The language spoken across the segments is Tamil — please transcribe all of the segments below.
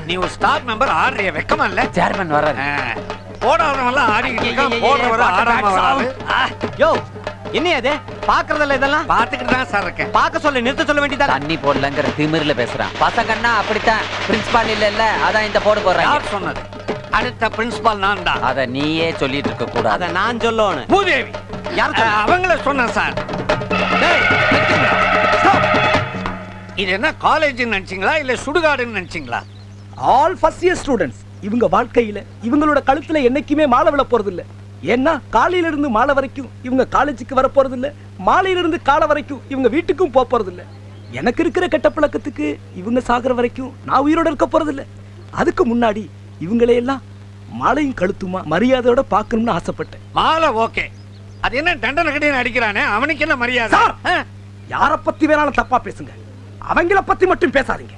நீ ஒரு ஸ்டாஃப் மெம்பர் ஆடுறிய வெக்கமா இல்ல? சேர்மன் வர்றாரு. போடாதவன்லாம் ஆடிக்கிட்டு இருக்கான், போடுறவர ஆடாம வராது. யோ என்ன அது பாக்குறதல்ல இதெல்லாம்? பாத்துக்கிட்டு தான் சார் இருக்கேன். பாக்க சொல்ல நிறுத்த சொல்ல வேண்டியதா? தண்ணி போடலங்கிற திமிர்ல பேசுறான். பசங்கன்னா அப்படித்தான். பிரின்சிபால் இல்ல அதான் இந்த போடு போடுறாங்க. யார் சொன்னது? அடுத்த பிரின்சிபால் நான் தான். அத நீயே சொல்லிட்டு இருக்க கூடாது. அத நான் சொல்லணும். பூதேவி அவங்கள சொன்னேன் சார். இது என்ன காலேஜ் நினைச்சீங்களா இல்ல சுடுகாடுன்னு நினைச்சீங்களா? All first year students. இவங்க வாழ்க்கையில இவங்களோட கழுத்துல என்னைக்குமே மாலை விழ போறது இல்ல. ஏன்னா காலையில இருந்து மாலை வரைக்கும் இவங்க காலேஜுக்கு வர போறது இல்ல, மாலையில இருந்து காலை வரைக்கும் இவங்க வீட்டுக்கும் போக போறது இல்ல. எனக்கு இருக்கிற கெட்ட பழக்கத்துக்கு இவங்க சாகுற வரைக்கும் நான் உயிரோட இருக்க போறது இல்ல. அதுக்கு முன்னாடி இவங்களையெல்லாம் மாலையும் கழுத்துமா மரியாதையோட பார்க்கணும்னு ஆசைப்பட்டேன். மாலை ஓகே, அது என்ன தண்டனை கட்டின்னு அடிக்கிறானே, அவனுக்கு என்ன மரியாதை? யார பத்தி வேணாலும் தப்பா பேசுங்க, அவங்கள பத்தி மட்டும் பேசாதீங்க.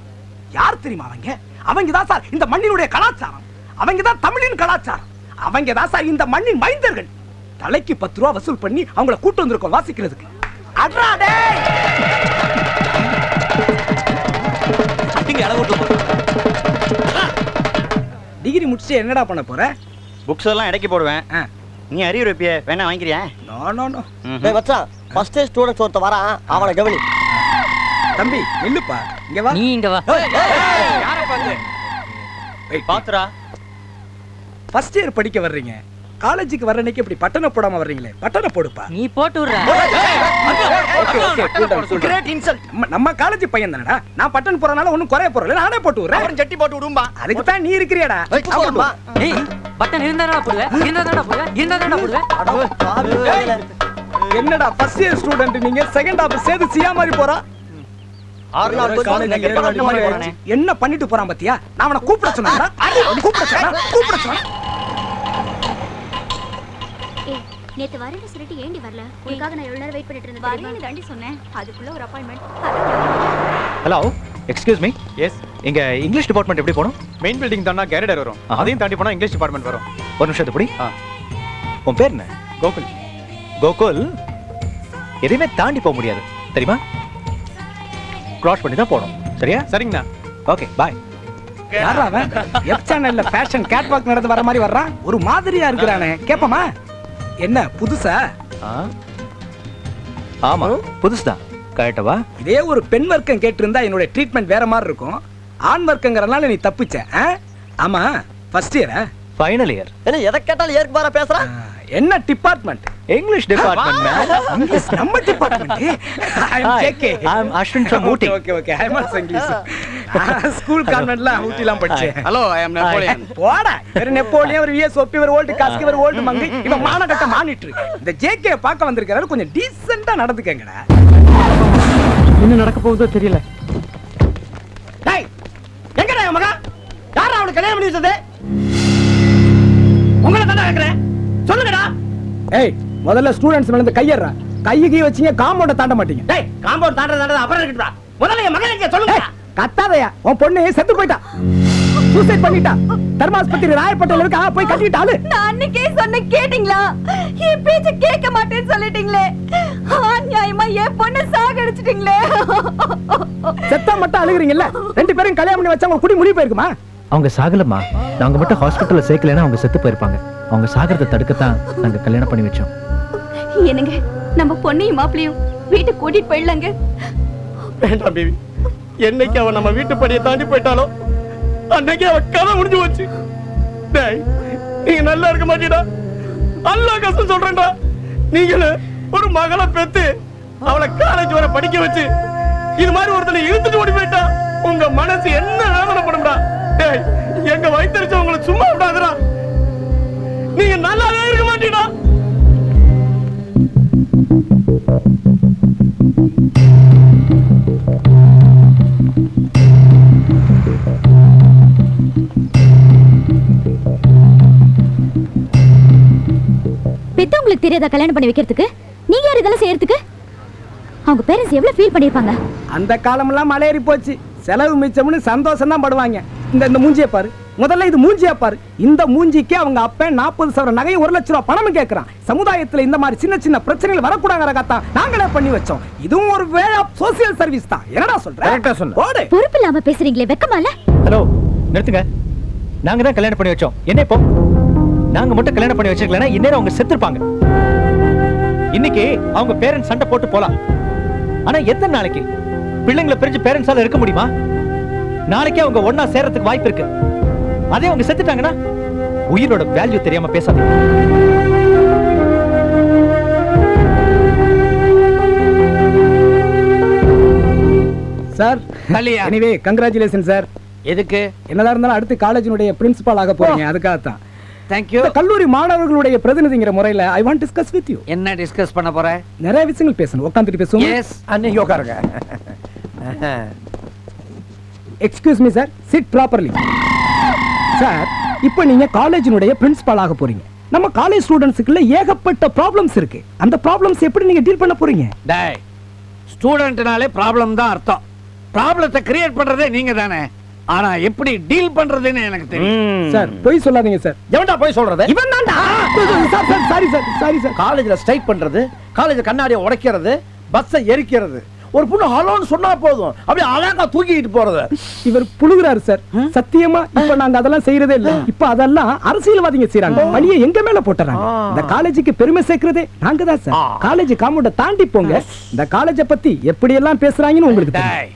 யார் தெரியுமா அவங்க? அவங்க தான் சார் இந்த மண்ணினுடைய கலாச்சாரம். அவங்க தான் தமிழின் கலாச்சாரம். அவங்க தான் சார் இந்த மண்ணின் மைந்தர்கள். தலைக்கு 10 ரூபா வசூல் பண்ணி அவங்கள கூட்டு வந்திருக்கோம் வாசிக்கிறதுக்கு. அட்ரா டேய் அடிங்க அளவுட்டு. டிகிரி முடிச்சு என்னடா பண்ண போற? புக்ஸ் எல்லாம் இடைக்கு போடுவேன். நீ அறிவுரை வேணா வாங்கிறியா? நோ டேய் மச்சான், ஃபர்ஸ்ட் இயர் ஸ்டூடண்ட்ஸ் ஒருத்த வரான், அவனை கவனி. தம்பி நில்லுப்பா, இங்க வா. நீ இங்க வா. யாரை பார்த்து? பாத்துடா. ஃபர்ஸ்ட் இயர் படிக்க வர்றீங்க, காலேஜுக்கு வர அன்னைக்கு இப்படி பட்டனை போடாம வர்றீங்களே, பட்டனை போடுப்பா. நீ போட்டு விடுற. Great insult. நம்ம காலேஜ் பையன் தானடா, நான் பட்டன் போறனால ஒண்ணும் குறைய போறல, நானே போட்டு விடுறேன். அவன் ஜட்டி போட்டு விடும்பா. அதுக்கு தான் நீ இருக்கிறியாடா. ஏய் பட்டன் இருந்தாடா போடுவே, இருந்தாடா போடுவே, இருந்தாடா போடுவே. என்னடா ஃபர்ஸ்ட் இயர் ஸ்டூடண்ட் நீங்க, செகண்ட் ஹாஃப் சேது சியா மாதிரி போறா. என்ன பண்ணிட்டு போறான் பாத்தியா? நான் அவனை கூப்பிட சொன்னா கூப்பிட சொன்னா. நேத்து வரேன்னு சொல்லிட்டு ஏண்டி வரல? உனக்காக நான் எவ்வளவு நேரம் வெயிட் பண்ணிட்டு இருந்தேன். வரேன்னு தாண்டி சொன்னேன், அதுக்குள்ள ஒரு appointment. Hello excuse me. Yes. இங்க இங்கிலீஷ் டிபார்ட்மெண்ட் எப்படி போணும்? மெயின் பில்டிங் தானா கேரடர் வரும். அதையும் தாண்டி போனா இங்கிலீஷ் டிபார்ட்மெண்ட் வரும். ஒரு நிமிஷம் எப்படி? உன் பேர் என்ன? கோகுல். கோகுல், எதையுமே தாண்டி போக முடியாது தெரியுமா? கிராஸ் பண்ணி தான் போகணும். சரியா? சரிங்கண்ணா. Okay bye. யாரா அவன்? எஃப் சேனல்ல ஃபேஷன் கேட்வாக் நடந்து வர மாதிரி வர்றான். ஒரு மாதிரியா இருக்கிறானே, கேப்பமா? என்ன புதுசா? ஆமா புதுசுதான். கரெக்டவா? இதே ஒரு பெண் வர்க்கம் கேட்டிருந்தா என்னோட ட்ரீட்மெண்ட் வேற மாதிரி இருக்கும். ஆண் வர்க்கங்கறனால நீ தப்பிச்ச. ஆமா ஃபர்ஸ்ட் இயரா? Final year. என்ன எதை கேட்டாலும் ஏற்கு பாரா பேசுறான். என்ன டிபார்ட்மெண்ட்? English department ma'am. நம்ம department. I am JK. I am Ashwin from Ooty. Okay I am also English. School கான்வென்ட்ல ஊட்டிலாம் படிச்சேன். Hello I am Napoleon. போடா, வேற நெப்போலியன், ஒரு விஎஸ்ஓபி, ஒரு ஓல்ட் காஸ்கி, ஒரு ஓல்ட் மங்கை. இவன் மானகட்ட மானிட்டர். இந்த ஜேகே பார்க்க வந்திருக்காரு, கொஞ்சம் டீசன்ட்டா நடந்துக்கங்கடா. என்ன நடக்க போகுதோ தெரியல. டேய் எங்கடா என் மகன்? யாரா அவனுக்கு கல்யாணம் பண்ணி வச்சது? உங்களை தான கேக்குறேன், சொல்லுங்கடா. ஏய் முதல்ல ஸ்டூடண்ட்ஸ் மேல இருந்து கையறா. கையை வச்சீங்க காம்பவுண்ட தாண்ட மாட்டீங்க. டேய் காம்பவுண்ட் தாண்டறதா அப்புறம் இருக்கடா. முதல்ல என் மகன் எங்க சொல்லுங்க. கத்தாதயா, உன் பொண்ணு செத்து போய்டா. சூசைட் பண்ணிட்டா. தர்மாஸ்பத்திரி ராயப்பேட்டையில இருக்கா, போய் கட்டிட்டாளு. நான் அன்னைக்கே சொன்ன கேட்டிங்களா? என் பேச்ச கேட்க மாட்டேன்னு சொல்லிட்டீங்களே. அநியாயமா என் பொண்ணை சாகடிச்சிட்டீங்களே. செத்தா மட்டும் அழுகுறீங்கல்ல, ரெண்டு பேரும் கல்யாணம் பண்ணி வச்சா உங்க குடி முடிவு போயிருக்குமா? அவங்க சாகலமா, நாங்க மட்டும் ஹாஸ்பிட்டல்ல சேர்க்கலன்னா அவங்க செத்து போயிருப்பாங்க. அவங்க சாகிறத தடுக்கத்தான் நாங்க கல்யாணம் பண்ணி வச்சோம். என்னங்க, நம்ம பொண்ணையும் மாப்பிளையும் வீட்டுக்கு கூட்டிட்டு போயிடலாங்க. வேண்டாம் பேபி, என்னைக்கு அவன் நம்ம வீட்டு படியை தாண்டி போயிட்டாலோ அன்னைக்கு அவன் கதை முடிஞ்சு போச்சு. டேய் நீங்க நல்லா இருக்க மாட்டீடா, அல்லாஹ் கஷ்டம் சொல்றேன்டா. நீங்களே ஒரு மகளை பெத்து அவளை காலேஜ் வர படிக்க வச்சு இது மாதிரி ஒருத்தனை இழுத்துட்டு ஓடி போயிட்டா உங்க மனசு என்ன வேதனைப்படும்டா. டேய் எங்க வயித்தறிச்ச உங்களை சும்மா விடாதுடா. நீங்க நல்லாவே இருக்க மாட்டீடா. பெத்தவங்களுக்கு தெரியாதா கல்யாணம் பண்ணி வைக்கிறதுக்கு? நீங்க யார் இதெல்லாம் செய்யறதுக்கு? அவங்க பேரண்ட்ஸ் எவ்வளவு ஃபீல் பண்ணிருப்பாங்க. அந்த காலமெல்லாம் மலையேறி போச்சு. செலவு மிச்சம்னு சந்தோஷம் தான் படுவாங்க. இந்த மூஞ்சியை பாரு, முதல்ல இது மூஞ்சியா பாரு. இந்த மூஞ்சிக்கு அவங்க அப்பன் 40,000 நகை 1 லட்சம் ரூபாய் பணம் கேட்கறான். சமுதாயத்துல இந்த மாதிரி சின்ன சின்ன பிரச்சனைகள் வரக்கூடாதுங்கறதுக்காக நாங்களே பண்ணி வச்சோம். இதுவும் ஒரு வே ஆஃப் சோசியல் சர்வீஸ் தான். என்னடா சொல்ற? கரெக்ட்டா சொன்ன. பொறுப்பு இல்லாம பேசுறீங்களே, வெக்கமா இல்ல? ஹலோ நிறுத்துங்க. நாங்க தான் கல்யாணம் பண்ணி வச்சோம். என்ன இப்போ? நாங்க மட்டும் கல்யாணம் பண்ணி வச்சிருக்கலன்னா இந்நேரம் அவங்க செத்துருப்பாங்க. இன்னைக்கு அவங்க பேரண்ட்ஸ் சண்டை போட்டு போலாம். ஆனா எத்தனை நாளைக்கு பிள்ளைங்களை பிரிஞ்சு பேரண்ட்ஸால இருக்க முடியுமா? நாளைக்கே அவங்க ஒண்ணா சேர்றதுக்கு வாய்ப்பு இருக்கு. அதே அவங்க செத்துட்டாங்கன்னா உயிரோட வேல்யூ தெரியாம பேசாதீங்க. சார் கல்யா எனிவே கங்க்ராச்சுலேஷன் சார். எதுக்கு? என்னதான் இருந்தாலும் அடுத்து காலேஜினுடைய பிரின்சிபால் ஆக போறீங்க, அதுக்காக தான். தேங்க்யூ. இந்த கல்லூரி மாணவர்களுடைய பிரதிநிதிங்கிற முறையில I want discuss with you. என்ன டிஸ்கஸ் பண்ண போற? நிறைய விஷயங்கள் பேசணும். உட்காந்துட்டு பேசுவோம். எஸ். அண்ணே யோகாருங்க. Excuse me sir, sit properly. Sir, இப்போ நீங்க காலேஜினுடைய பிரின்சிபால் ஆக போறீங்க. நம்ம காலேஜ் ஸ்டூடண்ட்ஸுக்குள்ள ஏகப்பட்ட ப்ராப்ளம்ஸ் இருக்கு. அந்த ப்ராப்ளம்ஸ் எப்படி நீங்க டீல் பண்ண போறீங்க? டேய், ஸ்டூடண்ட்னாலே ப்ராப்ளம் தான் அர்த்தம். ப்ராப்ளத்தை கிரியேட் பண்றதே நீங்க தானே. ஆனா எப்படி டீல் பண்றதுன்னு எனக்கு தெரியும். சார் போய் சொல்லாதீங்க சார். எவன்டா போய் சொல்றது? இவன் தான்டா. Sir sir sorry sir sorry sir. காலேஜ்ல ஸ்ட்ரைக் பண்றது, காலேஜ் கண்ணாடியை உடைக்கிறது, பஸ்ஸை எரிக்கிறது, ஒரு பொண்ணு ஹலோன்னு சொன்னா போதும் அப்படியே அழகா தூக்கிட்டு போறது. இவர் புழுகுறாரு சார். சத்தியமா இப்ப நாங்க அதெல்லாம் செய்யறதே இல்ல. இப்ப அதெல்லாம் அரசியல்வாதிங்க செய்றாங்க. பழிய எங்க மேல போட்டுறாங்க. இந்த காலேஜுக்கு பெருமை சேர்க்கிறதே நாங்க தான் சார். காலேஜ் காம்பவுண்ட தாண்டி போங்க. இந்த காலேஜ பத்தி எப்படி எல்லாம் பேசுறாங்கன்னு உங்களுக்கு தெரியும். டேய்,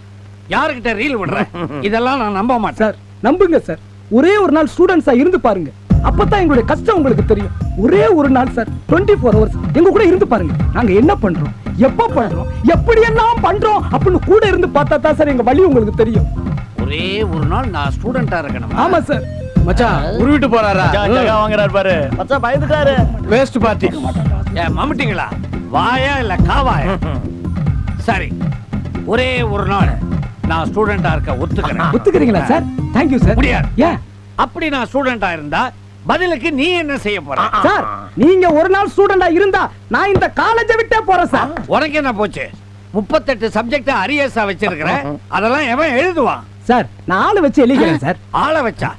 யாருக்கிட்ட ரீல் விடுற? இதெல்லாம் நான் நம்ப மாட்டேன். சார் நம்புங்க சார். ஒரே ஒரு நாள் ஸ்டூடண்ட்ஸா இருந்து பாருங்க. அப்பதான் எங்களுடைய கஷ்டம் உங்களுக்கு தெரியும். ஒரே ஒரு நாள் சார், 24 hours எங்க கூட இருந்து பாருங்க. நாங்க என்ன பண்றோம், எப்ப பண்றோம், எப்படி எல்லாம் பண்றோம் அப்படின்னு கூட இருந்து பார்த்தா தான் சார் எங்க வழி உங்களுக்கு தெரியும். ஒரே ஒரு நாள் நான் ஸ்டூடெண்டா இருக்கணும். ஆமா சார். மச்சான் உருவிட்டு போறாரா? வாங்குறாரு பாரு. மச்சான் பயந்துட்டாரு. Waste party. ஏன் மம்மிட்டீங்களா? வாயா இல்ல காவாயா? சரி, ஒரே ஒரு நாள் நான் ஸ்டூடெண்டா இருக்க ஒத்துக்கிறேன். ஒத்துக்கிறீங்களா சார்? Thank you sir. முடியாது. ஏன் அப்படி நான் ஸ்டூடெண்டா இருந்தா பதிலுக்கு நீ என்ன செய்ய போற? சார், நீங்க ஒரு நாள் ஸ்டூடெண்டா இருந்தா நான் இந்த காலேஜை விட்டே போறேன் சார். உனக்கு என்ன போச்சு? 38 சப்ஜெக்ட் அரியர்ஸா வச்சிருக்கிறேன். அதெல்லாம் எவன் எழுதுவான்? சார், நான் ஆளு வச்சு எழுதிக்கிறேன் சார். ஆளை வச்சா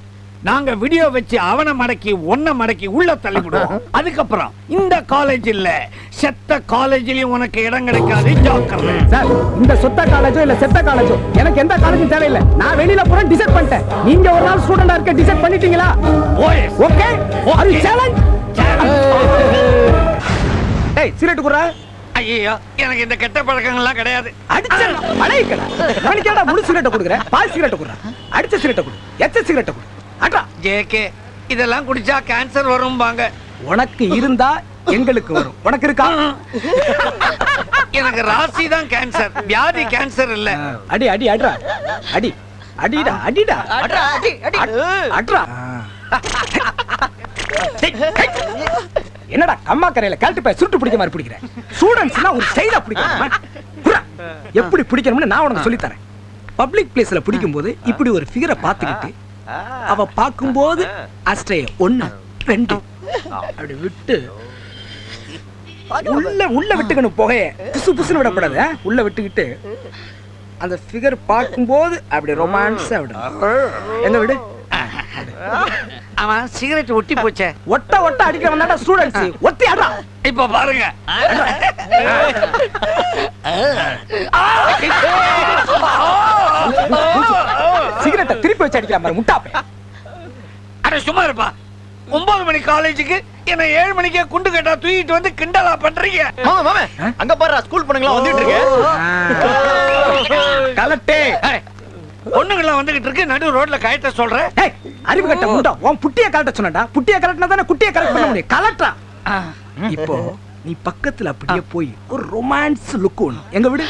நாங்க வீடியோ வச்சு அவனை மடக்கி ஒன்ன மடக்கி உள்ள தள்ளி விடுவோம். அதுக்கப்புறம் இந்த காலேஜ் இல்ல செத்த காலேஜ்லயும் உனக்கு இடம் கிடைக்காது. ஜாக்கிரதை. சார், இந்த சொத்த காலேஜோ இல்ல செத்த காலேஜோ எனக்கு எந்த காலேஜும் தேவையில்லை. நான் வெளியில போறேன் டிசைட் பண்ணிட்டேன். நீங்க ஒரு நாள் ஸ்டூடெண்டா இருக்க டிசைட் பண்ணிட்டீங்களா? ஓகே. Are you challenge? டேய், சிகரெட் குறா. ஐயோ, எனக்கு இந்த கெட்ட பழக்கங்கள்லாம் கிடையாது. அடிச்சா அடைக்கடா. எனக்கு ஏன்டா முழு சிகரெட் குடுக்குற? பால் சிகரெட் குறா. அடிச்ச சிகரெட் குடு. எச்ச சிகரெட் குடு. அடா ஜேகே, இதெல்லாம் குடிச்சா கேன்சர் வரும்பாங்க. உனக்கு இருந்தா எங்களுக்கு வரும். உனக்கு இருக்கா? எனக்கு ராசி தான் கேன்சர், வியாதி கேன்சர் இல்ல. அடி அடி அட்ரா. அடி அடிடா அடிடா. அட்ரா அடி அடி. அட்ரா. என்னடா கம்மா கரையில கழட்டு போய் சுட்டு பிடிக்க மாதிரி பிடிக்கிற? ஸ்டூடண்ட்ஸ்னா ஒரு ஸ்டைலா பிடிக்கணும். எப்படி பிடிக்கணும்னு நான் உனக்கு சொல்லி தரேன். பப்ளிக் பிளேஸ்ல பிடிக்கும் போது இப்படி ஒரு ஃபிகரை பார்த்துக்கிட்டு அவ பார்க்கும்போது அஸ்ட்ரேய 1 2 அப்படி விட்டு உள்ள விட்டுக்கணும். புகைய புசு புசுன்னு விடக்கூடாது. உள்ள விட்டுக்கிட்டு அந்த ஃபிகர் பார்க்கும்போது அப்படி ரொமான்ஸா விடணும். எங்க விடு. அவன் சிகரெட் ஒட்டி போச்சே. ஒட்ட ஒட்ட அடிக்கிறவன் ஸ்டூடண்ட்ஸ். ஒட்டி ஆடுறா. இப்ப பாருங்க. சிகரெட்டை திருப்பி வச்சு அடிக்கலாம் பாரு முட்டாப்பே. அட சும்மா இருப்பா. 9 மணி காலேஜுக்கு என்ன 7 மணிக்கே குண்டு கட்டா தூக்கிட்டு வந்து கிண்டலா பண்றீங்க. மாமா மாமா அங்க பாரு ஸ்கூல் பொண்ணுங்களா வந்துட்டு இருக்கு. கலட்டே. பொண்ணுங்களா வந்துகிட்டு இருக்கு. நடு ரோட்ல கயட்ட சொல்ற. டேய், அறிவு கட்ட முண்டா. உன் புட்டிய கலட்ட சொன்னடா. புட்டிய கலட்டினா தானே குட்டிய கலெக்ட் பண்ண முடியும். கலட்டா. இப்போ நீ பக்கத்துல அப்படியே போய் ஒரு ரொமான்ஸ் லுக் ஒண்ணு. எங்க விடு.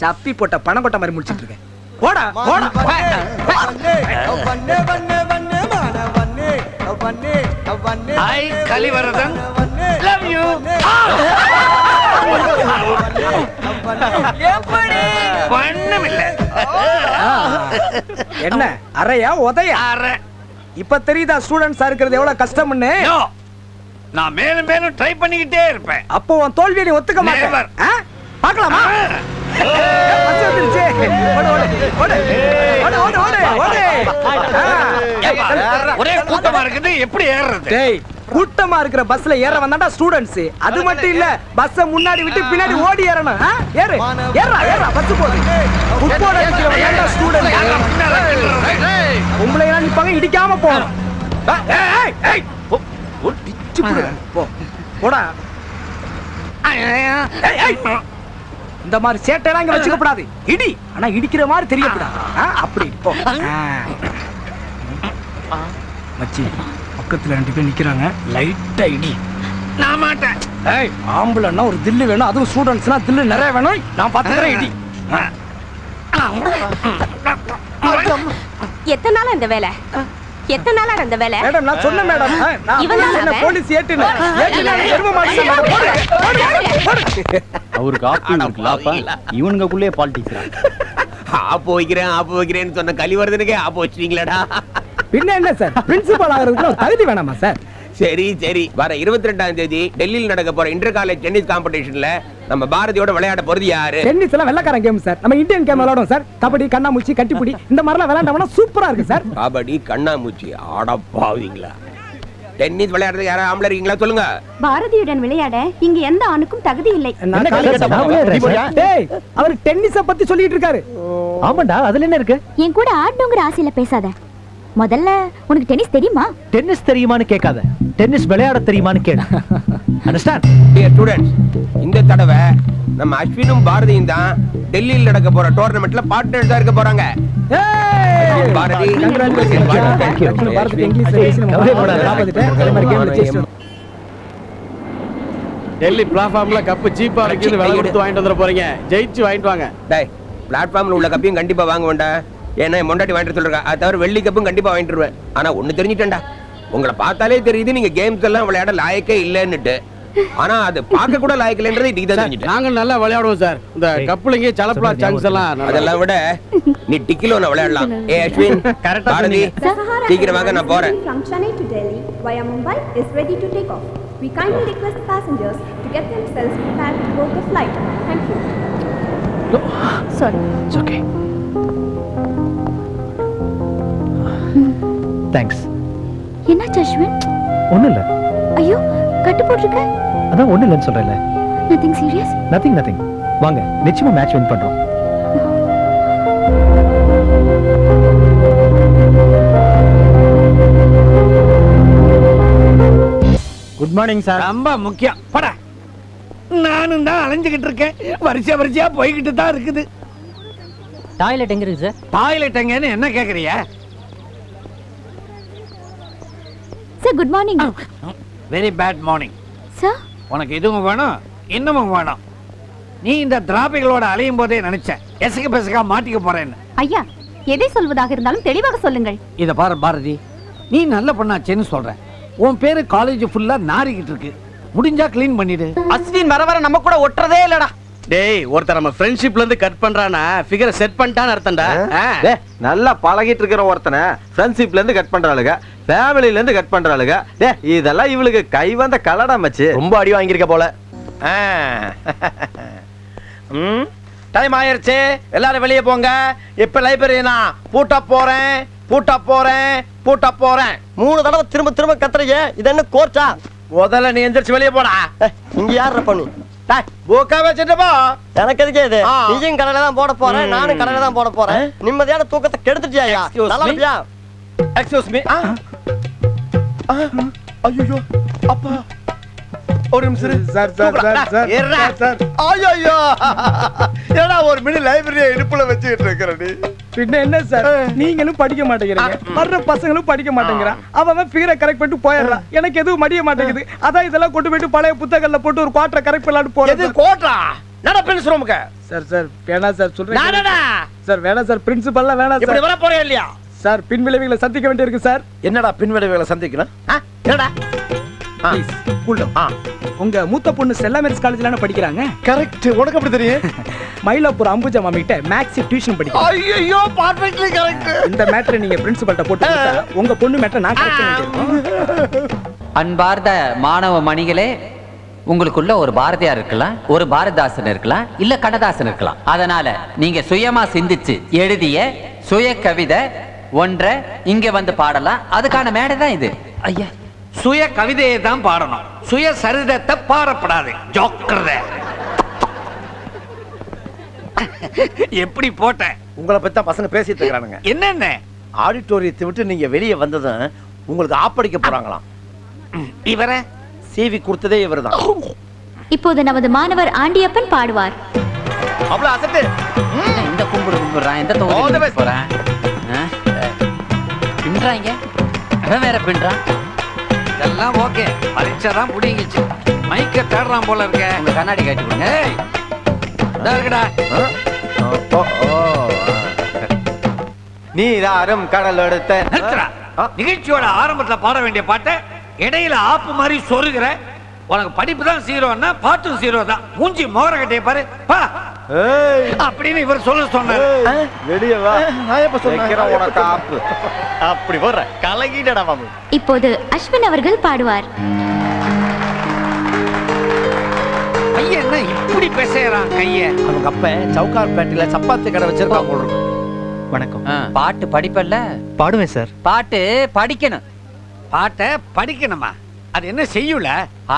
சப்பி போட்ட பணம் கொட்ட மாதிரி முடிச்சிட்டு இருக்கேன். போடா போடா. ஐ கலிவரதன் லவ் யூ. எப்படி? ஒண்ணுமில்ல. என்ன அறையா உதையா? அரை. இப்ப தெரியுதா ஸ்டூடண்ட்ஸா இருக்கிறது எவ்வளவு கஷ்டம்னு? No. நான் மேலும் மேலும் ட்ரை பண்ணிக்கிட்டே இருப்பேன். அப்போ உன் தோல்வியை நீ ஒத்துக்க Never. மாட்டே. பார்க்கலாமா? பஸ் வந்துருச்சு. ஓடு ஓடு ஓடு ஓடு ஓடு ஓடு. ஏப்பா, ஒரே கூட்டமா இருக்குது எப்படி ஏறுறது? டேய் கூட்டமா இருக்கிற பஸ்ல ஏற வந்தாடா ஸ்டூடண்ட்ஸ். அது மட்டும் இல்ல பஸ்ஸ முன்னாடி விட்டு பின்னாடி ஓடி ஏறணும். ஏறு ஏறா பஸ் போடு. ஃபுட்பால் அடிக்கிறவன் ஏன்டா ஸ்டூடண்ட்? உங்களை எல்லாம் நிப்பாங்க இடிக்காம போணும். பிச்சு புடு. போடா. இந்த மாதிரி சேட்டைலாம் இங்க வச்சுக்க கூடாது. இடி ஆனா இடிக்கிற மாதிரி தெரியக்கூடாது. அப்படி போ. மச்சி பக்கத்துல 2 பேர் நிக்கிறாங்க. லைட்டா இடி. நான் மாட்டேன். ஏய் ஆம்பளன்னா ஒரு தில்லு வேணும். அதுவும் ஸ்டூடண்ட்ஸ்னா தில்லு நிறைய வேணும். நான் பாத்துக்கிறேன் இடி. எத்தனை நாளா இந்த வேலை? எத்தனை நாளா இந்த வேலை? மேடம் நான் சொன்னேன் மேடம். நான் சொன்ன போலீஸ் ஏட்டுன எரும மாட்டேன் மேடம். அவருக்கு ஆப்பு இருக்குல்லப்பா, இவனுக்குள்ளே பாலிடிக்ஸ். ஆப்பு வைக்கிறேன்னு சொன்ன கலிவர்தனுக்கே ஆப்பு வச்சிட்டீங்களாடா. பின்ன என்ன சார், பிரின்சிபல் ஆகிறதுக்கு ஒரு தகுதி வேணாமா சார்? சரி வர 22ஆம் தேதி டெல்லியில் நடக்க போற இன்டர் காலேஜ் டென்னிஸ் காம்படிஷன்ல நம்ம பாரதியோட விளையாட போறது யாரு? டென்னிஸ் எல்லாம் வெள்ளக்காரன் கேம் சார். நம்ம இந்தியன் கேம் விளையாடுவோம் சார். கபடி, கண்ணாமூச்சி, கட்டிப்புடி இந்த மாதிரிலாம் விளையாண்டோம்னா சூப்பரா இருக்கு சார். கபடி, கண்ணாமூச்சி அடப்பாவீங்களா? டென்னிஸ் விளையாடுறது யாரா ஆம்பளை இருக்கீங்களா சொல்லுங்க. பாரதியுடன் விளையாட இங்க எந்த ஆணுக்கும் தகுதி இல்லை. டேய் அவர் டென்னிஸ பத்தி சொல்லிட்டு இருக்காரு. ஆமாண்டா, அதுல என்ன இருக்கு? என் கூட ஆடணுங்கிற ஆசையில பேசாத. முதல்ல உனக்கு டென்னிஸ் தெரியுமா? டென்னிஸ் தெரியுமான்னு கேட்காத, டென்னிஸ் விளையாட தெரியுமான்னு கேளு. அண்டர்ஸ்டாண்ட்? டியர் ஸ்டூடண்ட்ஸ், இந்த தடவை நம்ம அஸ்வினும் பாரதியும் தான் டெல்லியில் நடக்க போற டோர்னமெண்ட்ல பார்ட்னர்ஸா இருக்க போறாங்க. பாரதி டெல்லி பிளாட்ஃபார்ம்ல கப்பு சீப்பா வைக்கிறது விலை கொடுத்து வாங்கிட்டு வந்துட போறீங்க. ஜெயிச்சு வாங்கிட்டு வாங்க. டேய் பிளாட்ஃபார்ம்ல உள்ள கப்பையும் கண்டிப்பா வாங்க வேண்டாம். ஏன்னா மொண்டாட்டி வாங்கிட்டு சொல்றேன். அது தவிர வெள்ளி கப்பும் கண்டிப்பா வாங்கிட்டு வருவேன். ஆனா ஒண்ணு தெரிஞ்சுட்டேன்டா, உங்களை பார்த்தாலே தெரியுது நீங்க கேம்ஸ் எல்லாம் விளையாட லாயக்கே இல்லன்னுட்டு. ஆனா அது பார்க்க கூட லாயக்கு இல்லன்றது இன்னைக்கு தான் தெரிஞ்சுட்டேன். நாங்க நல்லா விளையாடுவோம் சார். இந்த கப்புலங்க சலப்பலா சான்ஸ் எல்லாம் அதெல்லாம் விட நீ டிக்கிலோன விளையாடலாம். ஏ அஸ்வின், பாரதி சீக்கிரமாக நான் போறேன். From Chennai to Delhi via Mumbai is ready to take off. We kindly request passengers to get themselves prepared to board the flight. Thank you. Sorry. It's okay. Thanks. என்னாச்சு அஸ்வின்? ஒண்ணும் இல்ல. ஐயோ கட்டு போட்டுருக்க. அதான் ஒண்ணும் இல்லன்னு சொல்றேன்ல. Nothing serious? Nothing. வாங்க, நிச்சயமா மேட்ச் வின் பண்றோம். Good morning sir. ரொம்ப முக்கியம். பட நானும் தான் அலைஞ்சுகிட்டு இருக்கேன். வரிசையா போய்கிட்டு தான் இருக்குது. டாய்லெட் எங்க இருக்கு சார்? டாய்லெட் எங்கன்னு என்ன கேக்குறிய? Sir good morning. Very bad morning. Sir உனக்கு இதுவும் வேணும் இன்னமும் வேணும். நீ இந்த திராபிகளோட அலையும் போதே நினைச்சேன் எசக பெசகா மாட்டிக்க போறேன்னு. ஐயா எதை சொல்வதாக இருந்தாலும் தெளிவாக சொல்லுங்கள். இத பாரு பாரதி, நீ நல்ல பொண்ணாச்சேன்னு சொல்ற. உன் பேரு காலேஜ் ஃபுல்லா நாரிக்கிட்டு இருக்கு. முடிஞ்சா க்ளீன் பண்ணிடு. அஸ்வின் வர நம்ம கூட ஒட்டுறதே இல்லடா. டேய் ஒருத்தர் நம்ம ஃப்ரெண்ட்ஷிப்ல இருந்து கட் பண்றானா ஃபிகரை செட் பண்ணிட்டான்னு அர்த்தம்டா. நல்லா பழகிட்டு இருக்கிற ஒருத்தனை ஃப்ரெண்ட்ஷிப்ல இருந்து கட் பண்றாளுங்க, ஃபேமிலில இருந்து கட் பண்றாளுங்க. டேய் இதெல்லாம் இவளுக்கு கை வந்த கலடா மச்சி. ரொம்ப அடி வாங்கியிருக்க போல. டைம் ஆயிருச்சு, எல்லாரும் வெளியே போங்க. இப்ப லைப்ரரி நான் பூட்ட போறேன். 3 தடவை திரும்ப கத்துறீங்க. இது என்ன கோர்ட்டா? முதல்ல நீ எந்திரிச்சு வெளியே போடா. இங்க யார பண்ணு? பூக்கா வச்சுட்டு போ. எனக்கு எதுக்கு இது? நீயும் கடையில தான் போட போறேன், நானும் கடையில தான் போட போறேன். நிம்மதியான தூக்கத்தை கெடுத்துட்டியா? நல்லா இருப்பியா? Excuse me. ஐயோ அப்பா ஒரு நிமிஷம் சார். ஐயோ ஏடா ஒரு மினி லைப்ரரியை இடுப்புல வச்சுக்கிட்டு இருக்கிற நீ. பின்ன என்ன சார், நீங்களும் படிக்க மாட்டேங்கிறீங்க, வர்ற பசங்களும் படிக்க மாட்டேங்கிறான். அவன் ஃபிகரை கரெக்ட் பண்ணிட்டு போயிடுறான். எனக்கு எதுவும் மடிய மாட்டேங்குது. அதான் இதெல்லாம் கொண்டு போயிட்டு பழைய புத்தகங்கள்ல போட்டு ஒரு குவார்டரை கரெக்ட் பண்ணலாம்னு போறது. கோட்ரா நட பிரின்ஸ் ரூமுக்கு. சார் வேணாம் சார் சொல்றேன் சார். வேணாம் சார், பிரின்சிபல்லாம் வேணாம் சார். இப்படி வர போறே இல்லையா சார்? பின் விளைவுகளை சந்திக்க வேண்டியிருக்கு சார். என்னடா பின் விளைவுகளை சந்திக்கணும்? என்னடா உங்க மூத்த பொண்ணு செல்லா மேரிஸ் காலேஜ்ல படிக்கிறாங்க. கரெக்ட். உனக்கு எப்படி தெரியும்? மயிலாப்பூர் அம்புஜா மாமி கிட்ட மேக்ஸ் டியூஷன் படிக்கிறாங்க. ஐயோ பர்ஃபெக்ட்லி கரெக்ட். இந்த மேட்டரை நீங்க பிரின்சிபல்ட்ட போட்டு கொடுத்தா உங்க பொண்ணு மேட்டரை நான் கரெக்ட் பண்ணிடுறேன். அன்பார்ந்த மாணவ மணிகளே, உங்களுக்குள்ள ஒரு பாரதியார் இருக்கலாம், ஒரு பாரதிதாசன் இருக்கலாம், இல்ல கண்ணதாசன் இருக்கலாம். அதனால நீங்க சுயமா சிந்திச்சு எழுதிய சுய கவிதை ஒன்றை இங்க வந்து பாடலாம், அதுக்கான மேடை தான் இது. ஐயா, சுய கவிதையை தான் பாடணும், சுய சரிதத்தை பாடப்படாது. ஜோக்கறத எப்படி போட்டேன்? உங்களை பத்தி தான் பசங்க பேசிட்டு இருக்கானுங்க. என்னென்ன ஆடிட்டோரியத்தை விட்டு நீங்க வெளியே வந்ததும் உங்களுக்கு ஆப்படிக்க போறாங்களாம். இவரை சிவி கொடுத்ததே இவர்தான். இப்போது நமது மாணவர் ஆண்டியப்பன் பாடுவார். அவ்வளவு அசட்டு. என்ன இந்த கும்பிடுறான், எந்த தொகுதி போறான்? பின்றாங்க, அவன் வேற பின்றான். இதெல்லாம் ஓகே, பரீட்சை தான் புடிங்கிச்சு. மைக்க தேடுறான் போல இருக்க. உங்க கண்ணாடி காட்டி கொடுங்க. ஏய், இதா இருக்குடா. நீராறும் கடல் எடுத்த நிறுத்துடா. நிகழ்ச்சியோட ஆரம்பத்துல பாட வேண்டிய பாட்டை இடையில ஆப்பு மாதிரி சொருகிற. உனக்கு படிப்பு தான் ஜீரோன்னா பாட்டும் ஜீரோ தான். மூஞ்சி மோர கட்டைய பாரு பா அப்படின்னு இவர் சொல்ல சொன்னாரு. வெளியே வா. நான் எப்ப சொன்னேன் உனக்கு ஆப்பு? அப்படி போடுற கலகிடடா மாமு. இப்போது அஸ்வின் அவர்கள் பாடுவார். பையன் என்ன இப்படி பேசுறான் கைய? அவங்க அப்ப சவுகார்பேட்டையில சப்பாத்தி கடை வச்சிருக்கான் போல இருக்கு. வணக்கம். பாட்டு படிப்பல்ல? பாடுவேன் சார். பாட்டு படிக்கணும். பாட்டை படிக்கணுமா? அது என்ன செய்யுல?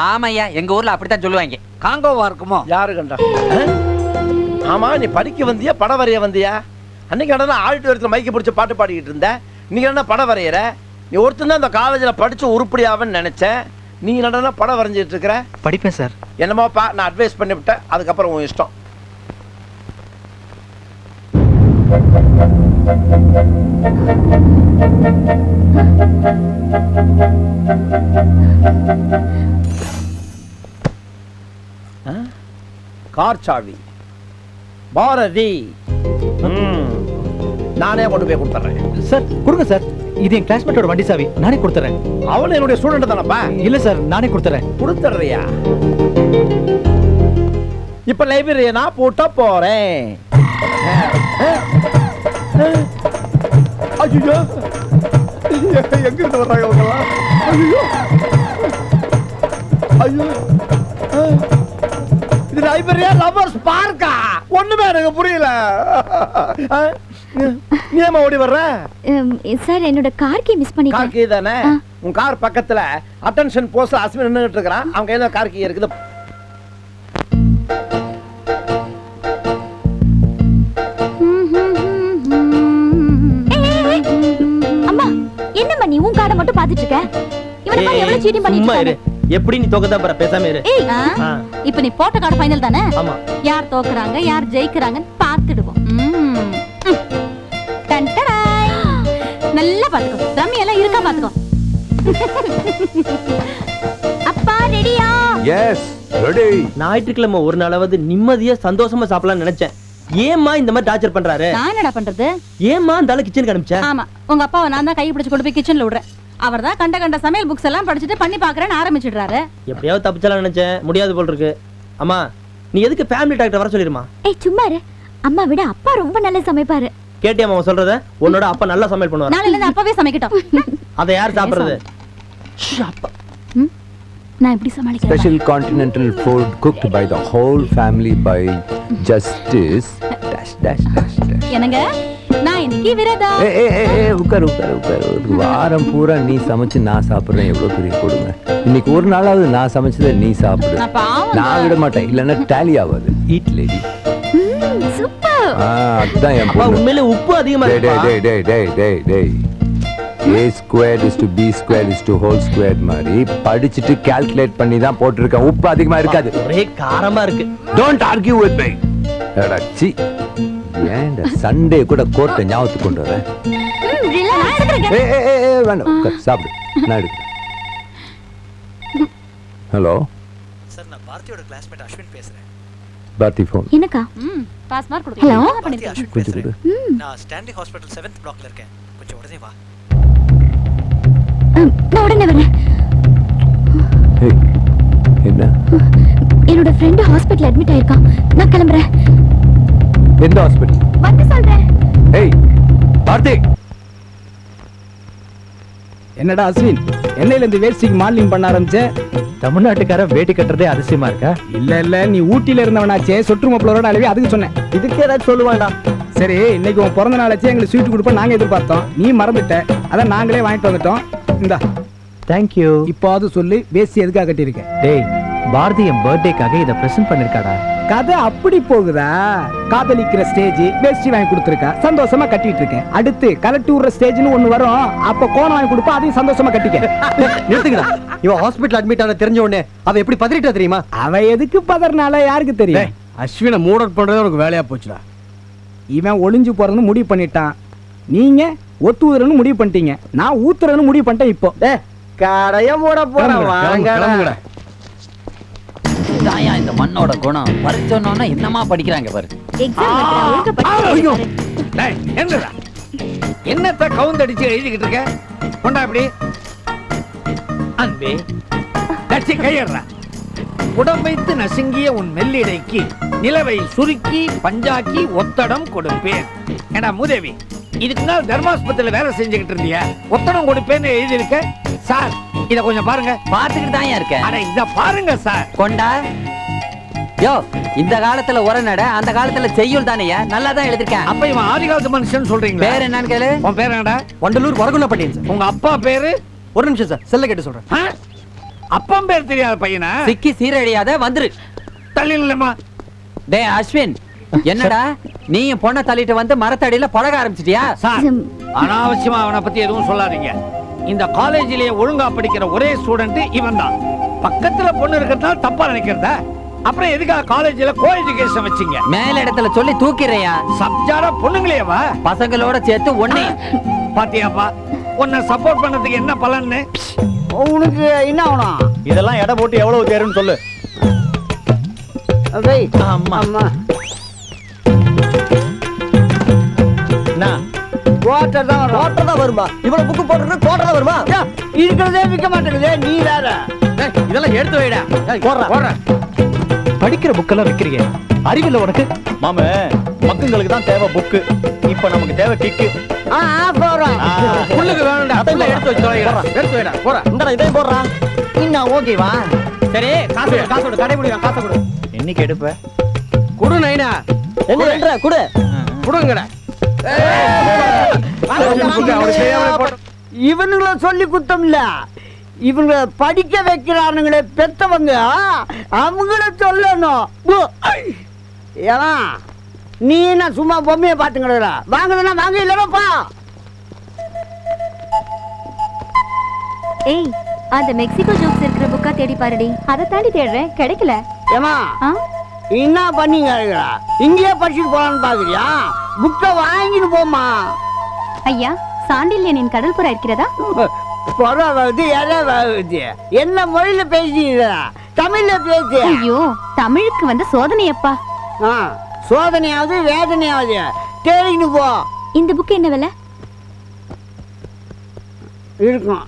ஆமையா, எங்க ஊர்ல அப்படித்தான் சொல்லுவாங்க. காங்கோவா இருக்குமோ? யாரு கண்டா? ஆமா, நீ படிக்க வந்தியா படம் வரைய வந்தியா? அன்னைக்கு என்ன ஆடிட்டோரியத்துல மைக்க பிடிச்ச பாட்டு பாடிக்கிட்டு இருந்த, நீங்க என்ன படம் வரையற? நீ ஒருத்தன் தான் அந்த காலேஜ்ல படிச்சு உருப்படியாவன்னு நினைச்சேன். நீ என்ன படம் வரைஞ்சிட்டு இருக்கிற? படிப்பேன் சார். என்னமோப்பா, நான் அட்வைஸ் பண்ணிவிட்டேன், அதுக்கப்புறம் உன் இஷ்டம். கார் சாவி பாரதி. நானே கொண்டு போய் கொடுத்துறேன். சார் கொடுங்க சார், இது என் கிளாஸ்மேட்டோட வண்டி சாவி, நானே கொடுத்துறேன். அவன் என்னுடைய ஸ்டூடெண்ட் தானப்பா? இல்ல சார், நானே கொடுத்துறேன். கொடுத்துறியா? இப்ப லைப்ரரியை நான் போட்ட போறேன். ஐயோ, எங்க இருந்து வர்றாங்க அவங்கெல்லாம்? ஐயோ ஐயோ, இது லைப்ரரியா லவர்ஸ் பார்க்கா? ஒண்ணுமே எனக்கு புரியல. நீ ஏமா ஓடி வர்ற? சார், என்னோட கார் கீ மிஸ் பண்ணிட்டேன். கார் கீ தானே? உன் கார் பக்கத்துல அட்டென்ஷன் போஸ்ட்ல அஸ்வின் நின்னுட்டு இருக்கான். அவன் கையில கார் கீ இருக்குது. அம்மா, என்னம்மா நீ உன் காரை மட்டும் பாத்துட்டு இருக்க? இவனை பாரு எவ்வளவு சீட்டிங் பண்ணிட்டு இருக்கான். எப்படி நீ தோக்கதா பர பேசாம இரு. இப்ப நீ போட்ட கார்டு ஃபைனல் தானே? ஆமா. யார் தோக்குறாங்க யார் ஜெயிக்கறாங்கன்னு பாத்துடுவோம். நல்லா பாத்துக்கோ, ரம்மி எல்லாம் இருக்கா பாத்துக்கோ. அப்பா ரெடியா? S ready. ஞாயிற்றுக்கிழமை ஒரு நாளாவது நிம்மதியா சந்தோஷமா சாப்பிடலாம்னு நினைச்சேன். ஏம்மா இந்த மாதிரி டார்ச்சர் பண்றாரு? நான் என்னடா பண்றது? ஏம்மா அந்த ஆளு கிச்சனுக்கு அனுப்பிச்ச? ஆமா, உங்க அப்பாவை நான் தான் கை பிடிச்சு கொண்டு போய் கிச்சன்ல விடுறேன். அவர்தான் கண்ட கண்ட சமையல் புக்ஸ் எல்லாம் படிச்சுட்டு பண்ணி பாக்குறேன்னு ஆரம்பிச்சிடுறாரு. எப்படியாவது தப்பிச்சலாம் நினைச்சேன், முடியாது போல் இருக்கு. அம்மா, நீ எதுக்கு ஃபேமிலி டாக்டர் வர சொல்லிருமா? ஏய் சும்மா இரு. அம்மா விட அப்பா ரொம்ப நல்லா சமைப்பாரு. கேட்டியாமா அவன் சொல்றத? உன்னோட அப்பா நல்லா சமையல் பண்ணுவாரு. நாளையில இருந்து அப்பாவே சமைக்கட்டும். அதை யார் சாப்பிடுறது? நான் எப்படி சமாளிக்கிறேன்? Special continental food cooked by the whole family by Justice dash dash dash dash. என்னங்க, நான் இன்னைக்கு விரதா. உட்கார். ஒரு வாரம் பூரா நீ சமைச்சு நான் சாப்பிடுறேன், எவ்வளவு பெரிய கொடுமை. இன்னைக்கு ஒரு நாளாவது நான் சமைச்சதை நீ சாப்பிடு. நான் விட மாட்டேன், இல்லைன்னா டேலி ஆகாது. Eat lady. சூப்பர். அதுதான் என் பொண்ணு. உண்மையிலே உப்பு அதிகமா இருக்கு. டேய் a squared is to b squared is to whole squared மாதிரி படிச்சிட்டு கால்குலேட் பண்ணி தான் போட்டுருக்கேன். உப்பு அதிகமா இருக்காது. ஒரே காரமா இருக்கு. Don't argue with me. அடச்சி, ஏன்டா சண்டே கூட கோர்ட்டை ஞாபகத்துக்கு கொண்டு வரேன். வேண்டாம், சாப்பிடு, நான் எடுக்கிறேன். ஹலோ சார், நான் பாரதியோட கிளாஸ்மேட் அஸ்வின் பேசுறேன். பாரதி ஃபோன். என்னக்கா? பாஸ் மார்க் கொடு. ஹலோ, கொஞ்சம் கொடு. நான் ஸ்டான்லி ஹாஸ்பிடல் 7th பிளாக்ல இருக்கேன், கொஞ்சம் உடனே வா. நான் உடனே வரேன். என்ன? என்னோட ஃப்ரெண்ட் ஹாஸ்பிடல்ல அட்மிட் ஆயிருக்கான். நான் கிளம்புறேன். எந்த ஹாஸ்பிடல்? வந்து சொல்றேன். ஏய் பாரதி. என்னடா அஸ்வின், என்னையில இருந்து வேஸ்டிங் மாடலிங் பண்ண ஆரம்பிச்ச? தமிழ்நாட்டுக்கார வேட்டி கட்டுறதே அதிசயமா இருக்கா? இல்ல நீ ஊட்டில இருந்தவனாச்சே, சொட்டு மப்பளரோட அளவே அதுக்கு சொன்னேன். இதுக்கு ஏதாச்சும் சொல்லுவாண்டா. சரி இன்னைக்கு உன் பிறந்த நாள் வச்சு எங்களுக்கு ஸ்வீட் கொடுப்போம் நாங்க எதிர்பார்த்தோம், நீ மறந்துட்ட, அதான் நாங்களே வாங்கிட்டு வந்துட்டோம். இந்தா தேங்க்யூ. இப்போது சொல்லி வேசி எதுக்காக கட்டியிருக்கேன்? டேய், பாரதி என் பர்த்டேக்காக இதை பிரசன்ட் பண்ணிருக்காடா. கதை அப்படி போகுதா? காதலிக்கிற ஸ்டேஜ் வேஷ்டி வாங்கி கொடுத்துருக்கா, சந்தோஷமா கட்டிட்டு இருக்கேன். அடுத்து கலட்டி விடுற ஸ்டேஜ்னு ஒண்ணு வரும், அப்ப கோணம் வாங்கி கொடுப்பா, அதையும் சந்தோஷமா கட்டிக்க. நிறுத்துங்கடா. இவன் ஹாஸ்பிடல் அட்மிட் ஆன தெரிஞ்ச உடனே அவ எப்படி பதறிட்டா தெரியுமா? அவ எதுக்கு பதறனால யாருக்கு தெரியும்? அஸ்வினை மூட் அவுட் பண்றதே உனக்கு வேலையா போச்சுடா. இவன் ஒளிஞ்சு போறதுன்னு முடிவு பண்ணிட்டான், நீங்க ஒத்துவுறன்னு முடிவு பண்ணிட்டீங்க, நான் ஊத்துறன்னு முடிவு பண்ணிட்டேன். இப்போ கடைய மூட போறேன். இதாயா இந்த மண்ணோட குணம். படிச்சோன்னா என்னமா படிக்கிறாங்க பாரு. டேய், என்னடா என்னத்த கவுந்தடிச்சு எழுதிக்கிட்டு இருக்க? கொண்டா இப்படி. அன்பே கட்சி கையறா. உடம்பைத்து நசுங்கிய உன் மெல்லிடைக்கு நிலவை சுருக்கி பஞ்சாக்கி ஒத்தடம் கொடுப்பேன். ஏடா மூதேவி, இதுக்கு நாள் தர்மாஸ்பத்திரியில வேலை செஞ்சுக்கிட்டு இருந்தியா? ஒத்தடம் கொடுப்பேன்னு எழுதியிருக்க. சார் இத கொஞ்சம் பாருங்க. பாத்துக்கிட்டு தான் இருக்கேன். அட இத பாருங்க சார். கொண்டா. யோ, இந்த காலத்துல உரநட, அந்த காலத்துல செய்யுள் தானேயா? நல்லா தான் எழுதிருக்கேன். அப்ப இவன் ஆதி காலத்து மனுஷன் சொல்றீங்களா? பேர் என்னன்னு கேளு. உன் பேர் என்னடா? வண்டலூர் வரகுண பட்டியன் சார். உங்க அப்பா பேரு? ஒரு நிமிஷம் சார், செல்ல கேட்டு சொல்றேன். ஆ? அப்பா பேர் தெரியாத பையனா? சிக்கி சீரழியாத வந்துரு. தள்ளி இல்லம்மா. டேய் அஸ்வின், என்னடா நீ என் பொண்ணை தள்ளிட்டு வந்து மரத்தடியில பழக ஆரம்பிச்சிட்டியா? சார் அனாவசியமா அவனை பத்தி எதுவும் சொல்லாதீங்க. இந்த காலேஜிலேயே ஒழுங்கா படிக்கிற ஒரே ஸ்டூடெண்ட் இவன் தான். பக்கத்துல பொண்ணு இருக்கிறதுனால தப்பா நினைக்கிறதா? அப்புறம் எதுக்காக காலேஜ்ல கோ எஜுகேஷன் வச்சீங்க? மேல இடத்துல சொல்லி தூக்கிறையா? சப்ஜாரா பொண்ணுங்களேவா? பசங்களோட சேர்த்து ஒண்ணே. பாத்தியாப்பா, உன்னை சப்போர்ட் பண்ணதுக்கு என்ன பலன்னு? உனக்கு என்ன ஆகணும்? இதெல்லாம் எடை போட்டு எவ்வளவு தேருன்னு சொல்லு. அம்மா குவார்டர் தான் வருமா? இவ்வளவு புக்கு போட்டு குவார்டர் தான் வருமா? இருக்கிறதே விற்க மாட்டேங்குது, நீ வேற. இதெல்லாம் எடுத்து வைடா. போடுற படிக்கிற புக்கெல்லாம் வைக்கிறீங்க, அறிவில்ல உனக்கு? மாம, மக்களுக்கு தான் தேவை புக்கு, இப்ப நமக்கு தேவை கிக்கு. புள்ளுக்கு வேணும்டா. புள்ள எடுத்து வச்சு தொலைடா. எடுத்து வைடா. போடா. இந்தடா இதையும் போடுறான். இன்னும் ஓகேவா? சரி, காசு கொடு, கடை முடியும், காசை கொடு. என்னைக்கு எடுப்ப? குடு நைனா. என்ன குடு, குடுங்கடா. இவனுங்கள சொல்லி குத்தம் இல்ல, இவங்க படிக்க வைக்கிறானுங்களே பெத்தவங்க, அவங்கள சொல்லணும். ஏன்னா நீ என்ன சும்மா பொம்மையை பாத்துங்கடா? வாங்குதுன்னா வாங்க, இல்லப்பா. ஏய், அந்த மெக்சிகோ ஜோக்ஸ் இருக்கிற புக்கா தேடி பாருடி. அதை தாண்டி தேடுறேன், கிடைக்கல. ஏமா என்ன பண்ணீங்க? இங்கேயே படிச்சுட்டு போலான்னு பாக்குறியா? புக்கை வாங்கிட்டு போமா. ஐயா, சாண்டில்யனின் கடல் புறா இருக்கிறதா? பொறாவது எதாவது என்ன மொழியில பேசுறீங்க? தமிழ்ல பேசு. ஐயோ, தமிழுக்கு வந்து சோதனையப்பா. சோதனையாவது வேதனையாவது தேடிக்கிட்டு போ. இந்த புக்கு என்ன விலை இருக்கும்?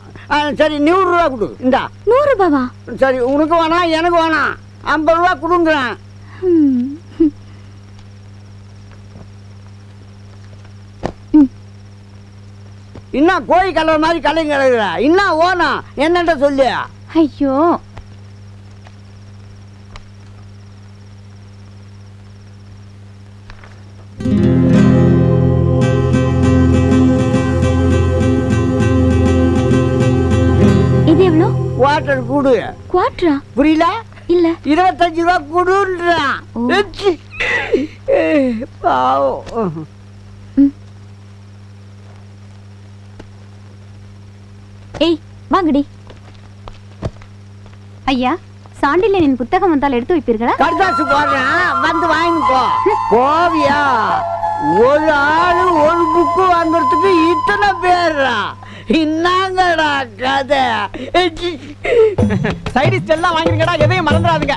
சரி, 100 ரூபா கொடு. இந்தா 100 ரூபாவா? சரி, உனக்கு வேணாம், எனக்கு வேணாம், 50 ரூபா கொடுங்குறேன். இன்னும் கோழி கலர் மாதிரி கலைங்க கிடக்குற. இன்னும் ஓனா என்னட்ட சொல்லு. ஐயோ, இது எவ்வளோ? குவார்டர் கூடு. குவார்டரா? புரியல? இல்ல, 25 ரூபா கொடுன்றான். பாவம். ஏய், வாங்கடி. ஐயா, சாண்டில்யனின் புத்தகம் வந்தால் எடுத்து வைப்பீர்களா? கடுதாசு போடுறேன், வந்து வாங்கிக்கோ. போவியா? ஒரு ஆளு ஒரு புக்கு வாங்குறதுக்கு இத்தனை பேரா? என்னங்கடா கதை? சைடிஸ்ட் எல்லாம் வாங்கிருங்கடா, எதையும் மறந்துடாதீங்க.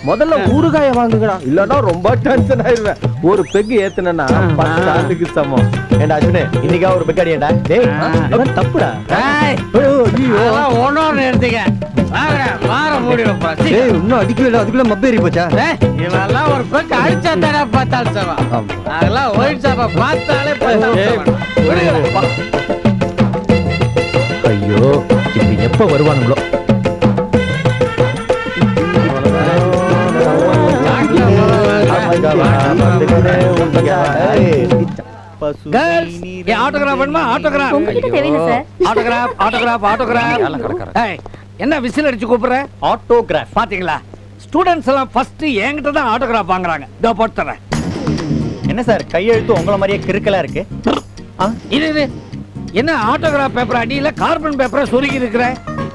முதல்ல ஊறுகாய வாங்குங்கடா, இல்லன்னா ரொம்ப டென்ஷன் ஆயிருவேன். ஒரு பெக் ஏத்துனா 10 ஆண்டுக்கு சமம். ஏண்டா அஸ்வினே, இன்னைக்கா ஒரு பெக் அடியேண்டா. டேய், அவன் தப்புடா. ஒன்னொன்னு எடுத்துக்க. மாற மூடி வைப்பா. ஏய், இன்னும் அடிக்கவே இல்லை, அதுக்குள்ள மப்பேறி போச்சா? இவெல்லாம் ஒரு பக்கம் அடிச்சா தானே பார்த்தாலும் சவா. அதெல்லாம் ஒயிட் சாப்பா பார்த்தாலே ஐயோ, இப்ப எப்ப வருவானுங்களோ? உண்ட கேர்ள்ஸ் ஆட்டோகிராஃப் வேணுமா? ஆட்டோகிராஃப் உங்ககிட்ட தேவையில்லை சார். Autograph autograph autograph. ஏய், என்ன விசில் அடிச்சு கூப்பிடுற? ஆட்டோகிராஃப். பாத்தீங்களா, ஸ்டூடெண்ட்ஸ் எல்லாம் ஃபர்ஸ்ட் என்கிட்ட தான் ஆட்டோகிராஃப் வாங்குறாங்க. இதோ போட்டு தரேன். என்ன சார் கையெழுத்து உங்கள மாதிரியே கிறுக்கலா இருக்கு? இது என்ன ஆட்டோகிராஃப் பேப்பர் அடியில கார்பன் பேப்பரை சொருகி இருக்கிற?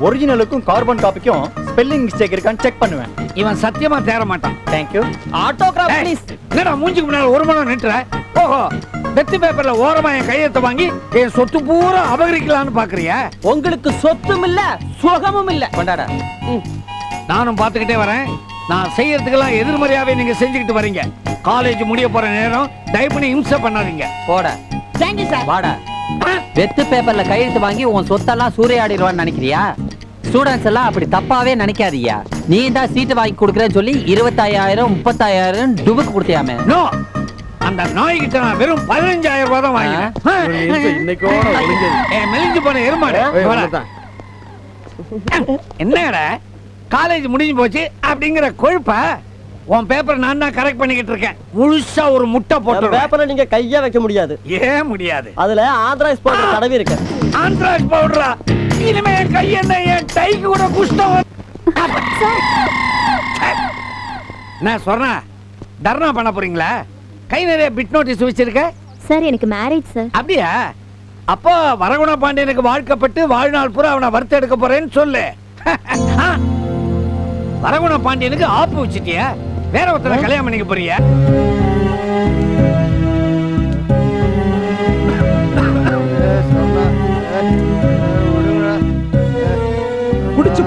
ஒரிஜினலுக்கும் கார்பன் காப்பிக்கும் ஸ்பெல்லிங் மிஸ்டேக் இருக்கான்னு செக் பண்ணுவேன். இவன் சத்தியமா தேற மாட்டான். Thank you. Autograph please. என்னடா மூஞ்சிக்கு முன்னால ஒரு மணி நிற்ற? ஓஹோ, வெத்து பேப்பர்ல ஓரமா என் கையெழுத்து வாங்கி என் சொத்து பூரா அபகரிக்கலாம்னு பாக்குறியா? உங்களுக்கு சொத்தும் இல்ல சுகமும் இல்ல. கொண்டாடா. நானும் பாத்துக்கிட்டே வரேன். நான் செய்யறதுக்கெல்லாம் எதிர்மறையாவே நீங்க செஞ்சுக்கிட்டு வரீங்க. காலேஜ் முடிய போற நேரம் தயவு பண்ணி இம்சை பண்ணாதீங்க. போடா. Thank you sir. வாடா. வெத்து பேப்பர்ல கையெழுத்து வாங்கி உன் சொத்தெல்லாம் சூறையாடிடுவான்னு நினைக்கிறியா? ஸ்டூடெண்ட்ஸ் எல்லாம் அப்படி தப்பாவே நினைக்காதீயா. நீ தான் சீட்டு வாங்கி கொடுக்குறேன்னு சொல்லி 25,000 30,000 டுபுக்கு கொடுத்தியாமே. நோ, அந்த நாய்கிட்ட நான் வெறும் 15,000 ரூபாய் தான் வாங்கினேன். மெலிஞ்சு போன எருமாடு. என்னடா காலேஜ் முடிஞ்சு போச்சு அப்படிங்கிற கொழுப்ப உன் பேப்பர் நான் தான் கரெக்ட் பண்ணிக்கிட்டு இருக்கேன். முழுசா ஒரு முட்டை போட்டு பேப்பரை நீங்க கையா வைக்க முடியாது. ஏன் முடியாது? அதுல ஆந்திராஸ் பவுடர் தடவி இருக்கு. ஆந்திராஸ் பவுடரா? இனிமே என் கை என்ன என் டைக்கு கூட குஷ்டம். நான் சொன்னேன் தர்ணா பண்ண போறீங்களா? கை நிறைய பிட் நோட்டீஸ் வச்சிருக்க. சார் எனக்கு மேரேஜ் சார். அப்படியா? அப்போ வரகுண பாண்டியனுக்கு வாழ்க்கப்பட்டு வாழ்நாள் பூரா அவனை வறுத்து எடுக்க போறேன்னு சொல்லு. வரகுண பாண்டியனுக்கு ஆப்பு வச்சிட்டியா? வேற ஒருத்தரை கல்யாணம் பண்ணிக்க போறியா?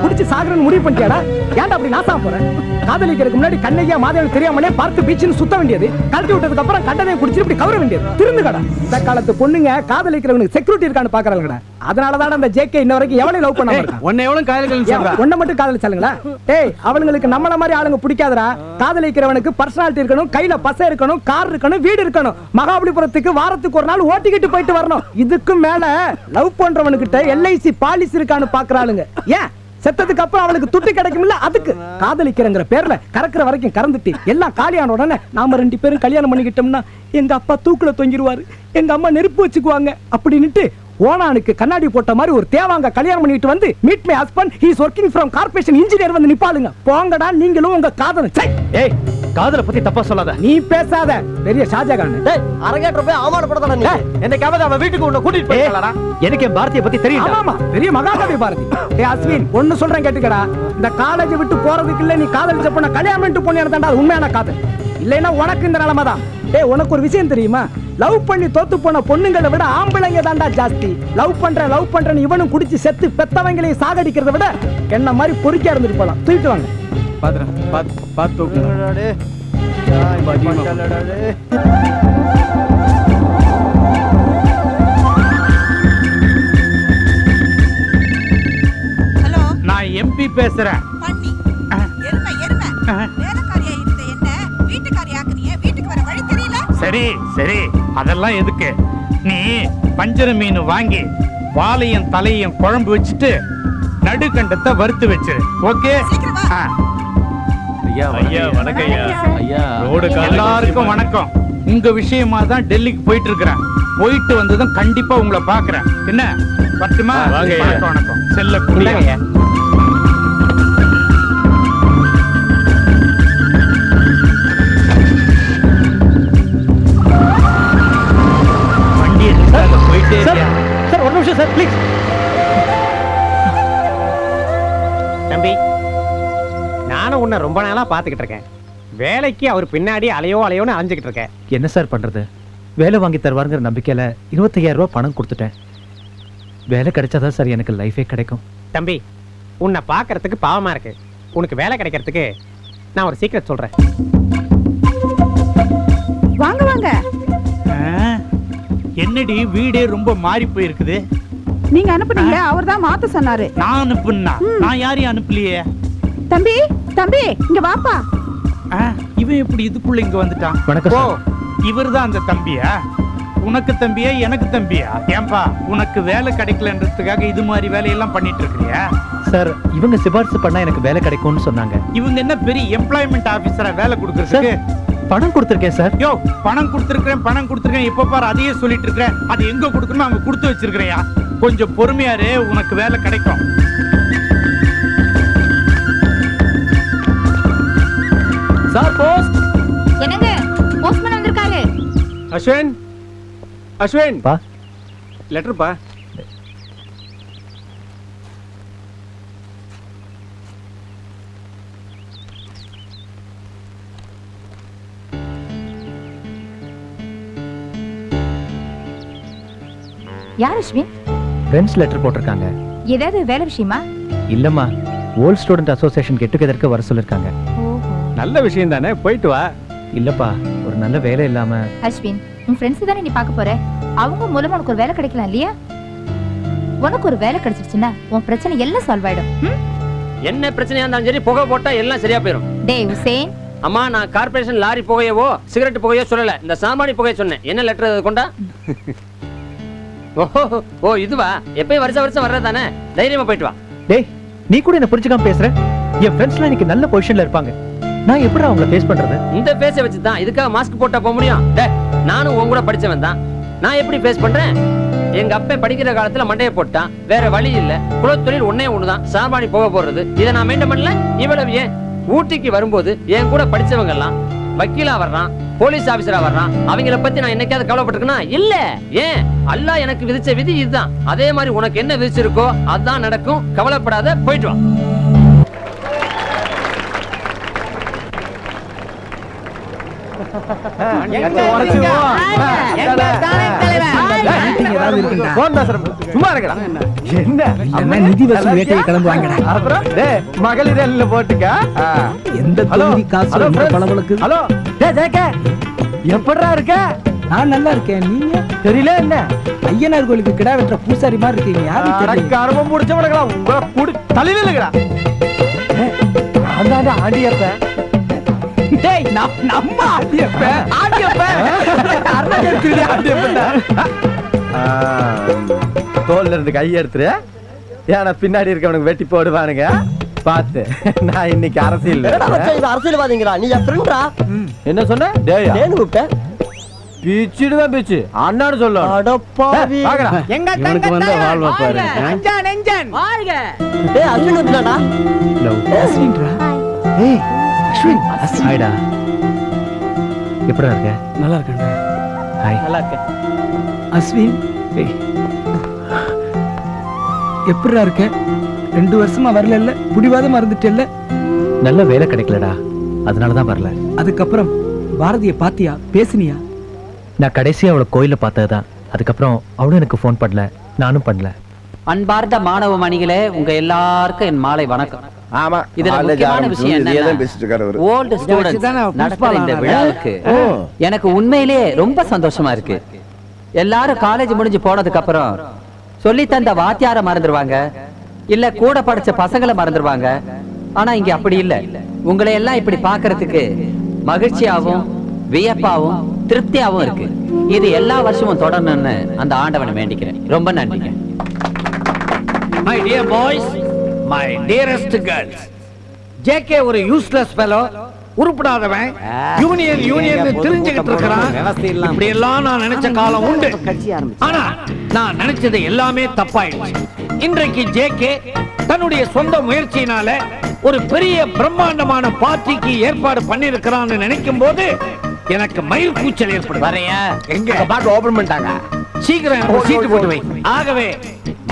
குடிச்சு சாகரன்னு முடிவு பண்ணிட்டியாடா? ஏன்டா அப்படி நாசமா போற? காதலிக்கிறதுக்கு முன்னாடி கண்ணையா மாதவன் தெரியாமலே பார்த்து பீச்சுன்னு சுத்த வேண்டியது, கழட்டி விட்டதுக்கு அப்புறம் கண்டதை குடிச்சு இப்படி கவர வேண்டியது. திருந்துகடா. இந்த காலத்து பொண்ணுங்க காதலிக்கிறவனுக்கு செக்யூரிட்டி இருக்கான்னு பாக்குறாங்கடா. அதனாலதான் அந்த ஜேகே இன்ன வரைக்கும் எவனையும் லவ் பண்ணாம இருக்கான். உன்னை எவ்வளவு காதலிக்கணும்? ஒன்ன மட்டும் காதலிச்சாலுங்களா? ஏய், அவங்களுக்கு நம்மள மாதிரி ஆளுங்க பிடிக்காதடா. காதலிக்கிறவனுக்கு பர்சனாலிட்டி இருக்கணும், கையில பசை இருக்கணும், கார் இருக்கணும், வீடு இருக்கணும். மகாபலிபுரத்துக்கு வாரத்துக்கு ஒரு நாள் ஓட்டிக்கிட்டு போயிட்டு வரணும். இதுக்கு மேல லவ் பண்றவனுக்கிட்ட எல்ஐசி பாலிசி இருக்கான்னு பாக்குறாளுங்க. ஏன் செத்ததுக்கு அப்புறம் அவளுக்கு துட்டு கிடைக்கும்ல, அதுக்கு காதலிக்கிறங்கிற பேர்ல கறக்குற வரைக்கும் கறந்துட்டு எல்லாம் காலியான உடனே நாம 2 பேரும் கல்யாணம் பண்ணிக்கிட்டோம்னா எங்க அப்பா தூக்குல தொங்கிடுவாரு, எங்க அம்மா நெருப்பு வச்சுக்குவாங்க அப்படின்னுட்டு ஓனானுக்கு கண்ணாடி போட்ட மாதிரி ஒரு தேவாங்க கல்யாணம் பண்ணிட்டு வந்து meet my husband he is working from corporation engineer வந்து நிப்பாளுங்க. போங்கடா நீங்களும் உங்க காதலன். ஏய், காதலை பத்தி தப்பா சொல்லாத. நீ பேசாத. பெரிய ஷாஜகான். டேய், அரங்கேற்ற போய் அவமானப்படுறதடா நீ. என்னைக்காவது அவ வீட்டுக்கு உன்னை கூட்டிட்டு போறடா? எனக்கு என் பாரதியை பத்தி தெரியும். ஆமா, பெரிய மகாகவி பாரதி. டேய் அஸ்வின், ஒன்னு சொல்றேன் கேட்டுக்கடா. இந்த காலேஜ் விட்டு போறதுக்கு இல்ல, நீ காதலிச்ச பொண்ண கல்யாணம் பண்ணிட்டு போனியா தான்டா உண்மையான காதல். இல்லைன்னா உனக்கு இந்த நிலைமை தான். டேய், உனக்கு ஒரு விஷயம் தெரியுமா? லவ் பண்ணி தோத்து போன பொண்ணுங்களை விட ஆம்பளைங்க தான்டா ஜாஸ்தி. லவ் பண்றேன்னு இவனும் குடிச்சு செத்து பெத்தவங்களையும் சாகடிக்கிறத விட என்ன மாதிரி பொறுக்கியா இருந்துட்டு போலாம். தூக்கிட்டு வாங்க. நான் எம்பி பேசுறேன். சரி சரி, அதெல்லாம் எதுக்கு? நீ பஞ்சர மீன் வாங்கி வாலையும் தலையும் குழம்பு வச்சுட்டு நடுக்கண்டத்தை வறுத்து வச்சிரு. ஓகே? எல்லாருக்கும் வணக்கம். உங்க விஷயமா தான் டெல்லிக்கு போயிட்டு இருக்கிறேன். போயிட்டு வந்ததும் கண்டிப்பா உங்களை பாக்குறேன். என்ன பட்டுமா? வணக்கம் வணக்கம். செல்ல குடிங்க. சார் ஒரு நிமிஷம் சார் ப்ளீஸ். தம்பி, நானும் உன்னை ரொம்ப நாளா பாத்துக்கிட்டு இருக்கேன். வேலைக்கு அவர் பின்னாடி அலையோன்னு அலைஞ்சுக்கிட்டு இருக்கேன். என்ன சார் பண்றது? வேலை வாங்கி தருவாருங்கிற நம்பிக்கையில 25,000 ரூபாய் பணம் கொடுத்துட்டேன். வேலை கிடைச்சாதான் சார் எனக்கு லைஃபே கிடைக்கும். தம்பி, உன்னை பாக்குறதுக்கு பாவமா இருக்கு. உனக்கு வேலை கிடைக்கிறதுக்கு நான் ஒரு சீக்ரெட் சொல்றேன். வாங்க வாங்க. என்னடி வீடே ரொம்ப மாறி போயிருக்குது? நீங்க அனுப்புனீங்க, அவர் தான் மாத்த சொன்னாரு. நான் அனுப்புனா? நான் யாரையும் அனுப்பலையே. தம்பி தம்பி இங்க வாப்பா. இவன் எப்படி இதுக்குள்ள இங்க வந்துட்டான்? வணக்கம் சார். இவர்தான் அந்த தம்பியா? உனக்கு தம்பியா எனக்கு தம்பியா? ஏன்பா, உனக்கு வேலை கிடைக்கலன்றதுக்காக இது மாதிரி வேலையெல்லாம் பண்ணிட்டு இருக்கிறியா? சார், இவங்க சிபாரிசு பண்ணா எனக்கு வேலை கிடைக்கும்னு சொன்னாங்க. இவங்க என்ன பெரிய எம்ப்ளாய்மெண்ட் ஆபீசரா வேலை கொடுக்கறதுக்கு? பணம் கொடுத்துருக்கேன் சார். யோ, பணம் கொடுத்துருக்கேன் இப்ப பாரு அதையே சொல்லிட்டு இருக்கேன். அது எங்க கொடுக்கணுமோ அங்க கொடுத்து வச்சிருக்கிறியா? கொஞ்சம் பொறுமையாரு, உனக்கு வேலை கிடைக்கும். Sir post. என்னங்க போஸ்ட்மேன் வந்திருக்காரு. அஸ்வின் பா லெட்டர் பா. யார் அஸ்வின்? ஃப்ரெண்ட்ஸ் லெட்டர் போட்டிருக்காங்க. ஏதாவது வேலை விஷயமா? இல்லம்மா, ஓல்ட் ஸ்டூடெண்ட் அசோசியேஷன் கெட் டுகெதருக்கு வர சொல்லிருக்காங்க. நல்ல விஷயம் தானே, போயிட்டு வா. இல்லப்பா, ஒரு நல்ல வேலை இல்லாம. அஸ்வின், உன் ஃப்ரெண்ட்ஸ் தானே நீ பார்க்க போற. அவங்க மூலமா உனக்கு ஒரு வேலை கிடைக்கலாம் இல்லையா? உனக்கு ஒரு வேலை கிடைச்சிருச்சுன்னா உன் பிரச்சனை எல்லாம் சால்வ் ஆயிடும். என்ன பிரச்சனையா இருந்தாலும் சரி, புகை போட்டா எல்லாம் சரியா போயிடும். டேய் உசேன், அம்மா, நான் கார்பரேஷன் லாரி புகையவோ சிகரெட் புகையோ சொல்லல, இந்த சாமானி புகைய சொன்னேன். என்ன லெட்டர் கொண்டா? ஓ இதுவா? எப்பயும் வருஷம் வர்றதானே, தைரியமா போயிட்டு வா. டேய், நீ கூட என்ன புரிஞ்சுக்காம பேசுற. என் ஃப்ரெண்ட்ஸ்லாம் இன்னைக்கு நல்ல பொசிஷன்ல இருப்பாங்க. நான் எப்படி அவங்கள ஃபேஸ் பண்றது? இந்த ஃபேஸை வச்சு தான் இதுக்காக மாஸ்க் போட்டா போக முடியும்? டேய், நானும் உன் கூட படிச்சவன் தான். நான் எப்படி ஃபேஸ் பண்றேன்? எங்க அப்பா படிக்கிற காலத்துல மண்டையை போட்டான், வேற வழி இல்ல. குலத்தொழில் ஒன்னே ஒண்ணுதான், சாமானி போக போறது. இதை நான் மெயின்டைன் பண்ணல. இவ்வளவு ஏன், ஊட்டிக்கு வரும்போது என் கூட படிச்சவங்க எல்லாம் வக்கீலா வர்றான், போலீஸ் ஆபீசரா வர்றான். அவங்கள பத்தி நான் என்னைக்காவது கவலைப்பட்டிருக்கேனா? இல்ல. ஏன்? அல்லாஹ் எனக்கு விதிச்ச விதி இதுதான். அதே மாதிரி உனக்கு என்ன விதிச்சிருக்கோ அதுதான் நடக்கும். கவலைப்படாத, போயிட்டு வா. மகளிர் போட்டுக்க. எப்படா இருக்க? நான் நல்லா இருக்கேன். நீங்க தெரியல என்ன? ஐயனார் கோயிலுக்கு கிடா வெட்டுற பூசாரி மாதிரி இருக்கீங்க. யாரும் கர்மம் முடிச்சவனுங்களா உங்களை கூடி தலையில இல்லைங்கடா. நான் ஆண்டியப்ப. டேய், நம்ம ஆண்டியப்ப. தோல்ல இருந்து கை எடுத்துரு. ஏன்னா பின்னாடி இருக்கவனுக்கு வெட்டி போடுவானுங்க. பாத்து, நான் இன்னைக்கு அரசியல் அரசியல்வாதிங்களா? நீ என் ஃப்ரெண்டா? என்ன சொன்ன? பிச்சுடுவேன் பிச்சு அண்ணாடு சொல்லணும். இவனுக்கு வந்து வாழ்வா பாரு. ஹாய்டா, எப்படிடா இருக்க? நல்லா இருக்கேன். ஹாய். நல்லா இருக்கேன். அஸ்வின், எப்படிடா இருக்க? 2 வருஷமா வரல, புடிவாதமா இருந்துட்டல்ல. நல்ல வேலை கிடைக்கலடா, அதனாலதான் வரல. அதுக்கப்புறம் பாரதிய பாத்தியா, பேசுனியா? நான் கடைசியா அவளை கோயில பார்த்ததுதான். அதுக்கப்புறம் அவளும் எனக்கு ஃபோன் பண்ணல, நானும் பண்ணல. அன்பார்ந்த மாணவ மணிகளே, உங்க எல்லாருக்கும் என் மாலை வணக்கம். ஆமா, இதுல முக்கியமான விஷயம் என்னன்னா, ஓல்ட் ஸ்டூடண்ட்ஸ் நடத்துற இந்த விழாவுக்கு எனக்கு உண்மையிலேயே ரொம்ப சந்தோஷமா இருக்கு. எல்லாரும் காலேஜ் முடிஞ்சு போனதுக்கு அப்புறம் சொல்லி தந்த வாத்தியார மறந்துடுவாங்க, இல்ல கூட படிச்ச பசங்களை மறந்துடுவாங்க. ஆனா இங்க அப்படி இல்ல. உங்களை எல்லாம் இப்படி பாக்குறதுக்கு மகிழ்ச்சியாவும் வியப்பாவும் திருப்தியாவும் இருக்கு. இது எல்லா வருஷமும் தொடரணும்னு அந்த ஆண்டவனை வேண்டிக்கிறேன். ரொம்ப நன்றிங்க. My dear boys, my dearest girls, JK ஒரு யூஸ்லெஸ் ஃபெலோ, உருப்படாதவன், யூனியன் தெரிஞ்சுக்கிட்டு இருக்கிறான். இப்படி எல்லாம் நான் நினைச்ச காலம் உண்டு. ஆனா நான் நினைச்சது எல்லாமே தப்பாயிடுச்சு. இன்றைக்கு JK தன்னுடைய சொந்த முயற்சியினால ஒரு பெரிய பிரம்மாண்டமான பார்ட்டிக்கு ஏற்பாடு பண்ணிருக்கிறான்னு நினைக்கும் போது எனக்கு மயிர் கூச்சல் ஏற்படுது. வரையா எங்க பாட்டு ஓபன் பண்ணிட்டாங்க. சீக்கிரம் எனக்கு சீட்டு போட்டு வை. ஆகவே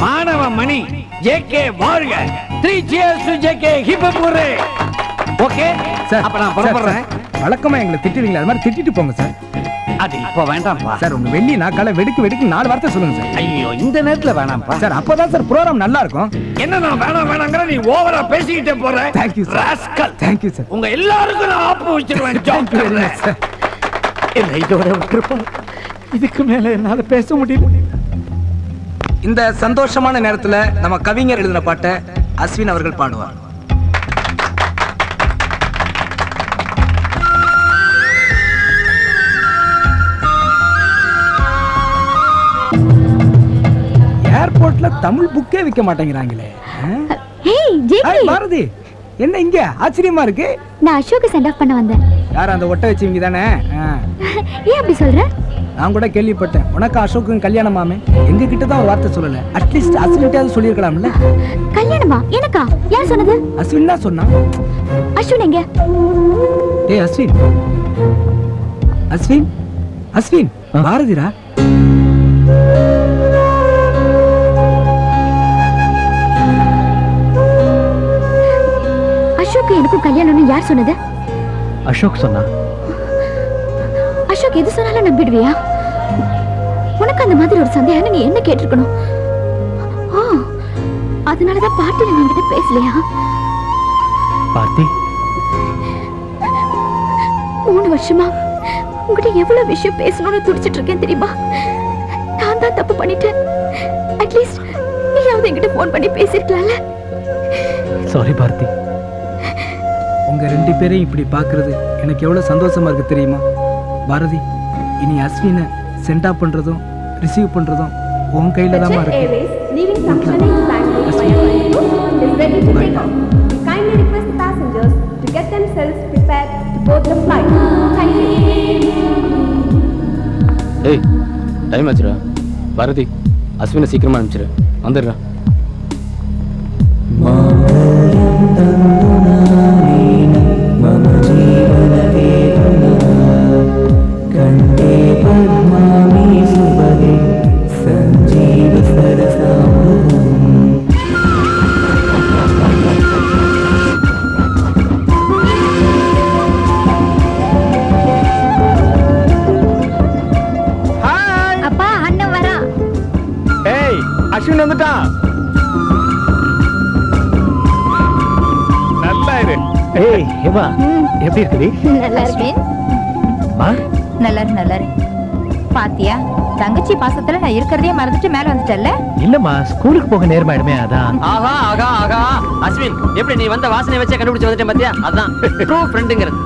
மாணவ மணி, JK வாழ்க. 3 cheers to JK. Hip hip ஹூரே. Okay sir, அப்ப நான் புறப்படுறேன். வழக்கமா எங்களை திட்டுவீங்களா? அது மாதிரி திட்டிட்டு போங்க சார். அது இப்ப வேண்டாம்ப்பா சார், உங்க வெள்ளி நாக்கால வெடுக்கு 4 வார்த்தை சொல்லுங்க சார். ஐயோ, இந்த நேரத்துல வேணாம்ப்பா சார், அப்பதான் சார் ப்ரோகிராம் நல்லா இருக்கும். என்ன நான் வேணாங்கிற, நீ ஓவரா பேசிக்கிட்டே போற. Thank you, sir. Rascal. Thank you, sir. உங்க எல்லாருக்கும் நான் ஆப்பு வச்சிருவேன். Thank you very much, sir. என்ன இதோட விட்டுருப்பா, இதுக்கு மேல என்னால பேச முடியல. இந்த சந்தோஷமான நேரத்துல நம்ம கவிஞர் எழுதின பாட்டை அஸ்வின் அவர்கள் பாடுவார். ஏர்போர்ட்ல தமிழ் புக்கே விற்க மாட்டேங்கிறாங்களே. ஹேய் ஜேகே, பாரதி, என்ன இங்க ஆச்சரியமா இருக்கு? நான் அசோக் சென்ட் ஆஃப் பண்ண வந்தேன். யார் அந்த ஒட்ட வச்சவங்க தானே? ஏன் அப்படி சொல்ற? நான் கூட கேள்விப்பட்டேன் உனக்கு அசோக்கும் கல்யாணமாமே. எங்க கிட்ட தான் ஒரு வார்த்தை சொல்லல. அட்லீஸ்ட் அஸ்வின்கிட்டயாவது சொல்லியிருக்கலாம்ல. கல்யாணமா? எனக்கா? யார் சொன்னது? அஸ்வின் தான் சொன்னான். அஸ்வின் எங்க? ஏய் அஸ்வின், அஸ்வின், அஸ்வின், பாரதிரா. அசோக் எனக்கும் கல்யாணம்னு யார் சொன்னது? அசோக் சொன்னா. அசோக் எது சொன்னாலும் நம்பிடுவியா? உனக்கு அந்த மாதிரி ஒரு சந்தேகம் நீ என்ன கேட்டிருக்கணும்? ஓ, அதனாலதான் பார்ட்டில நீ கிட்ட பேசலையா? பார்த்தி, 3 வருஷமா உங்ககிட்ட எவ்வளவு விஷயம் பேசணும்னு துடிச்சிட்டு இருக்கேன் தெரியுமா? நான் தான் தப்பு பண்ணிட்டேன். அட்லீஸ்ட் நீயாவது என்கிட்ட போன் பண்ணி பேசிருக்கலாம்ல. சாரி பார்த்தி. உங்க 2 பேரையும் இப்படி பாக்குறது எனக்கு எவ்வளவு சந்தோஷமா இருக்கு தெரியுமா? பாரதி, இனி அஸ்வினை சென்ட் ஆஃப் பண்றதும் ரிசீவ் பண்றதும் உன் கையில தான் இருக்கு. Airways leaving functioning Bangalore via Bangalore is ready to take off. We kindly request the passengers to get themselves prepared to board the flight. Thank you. ஏய், டைம் ஆச்சுடா. பாரதி, அஸ்வினை சீக்கிரமா அனுப்பிச்சிரு. வந்துடுறா. அப்பா, அண்ணன் வரா. ஏய், அஸ்வின் வந்துட்டான். நல்லா இரு. ஏய் ஹேமா, எப்படி இருக்குடி? நல்லா இருக்கேன். மா, நல்லா இரு. பாத்தியா, தங்கச்சி பாசத்துல நான் இருக்கிறதே மறந்துட்டு மேல வந்துட்டல்ல. இல்லம்மா, ஸ்கூலுக்கு போக நேரமாயிடுமே அதான். ஆகா ஆகா ஆகா அஸ்வின், எப்படி நீ வந்த வாசனை வச்சே கண்டுபிடிச்சு வந்துட்டேன் பாத்தியா? அதான் ட்ரூ ஃப்ரெண்டுங்கிறது.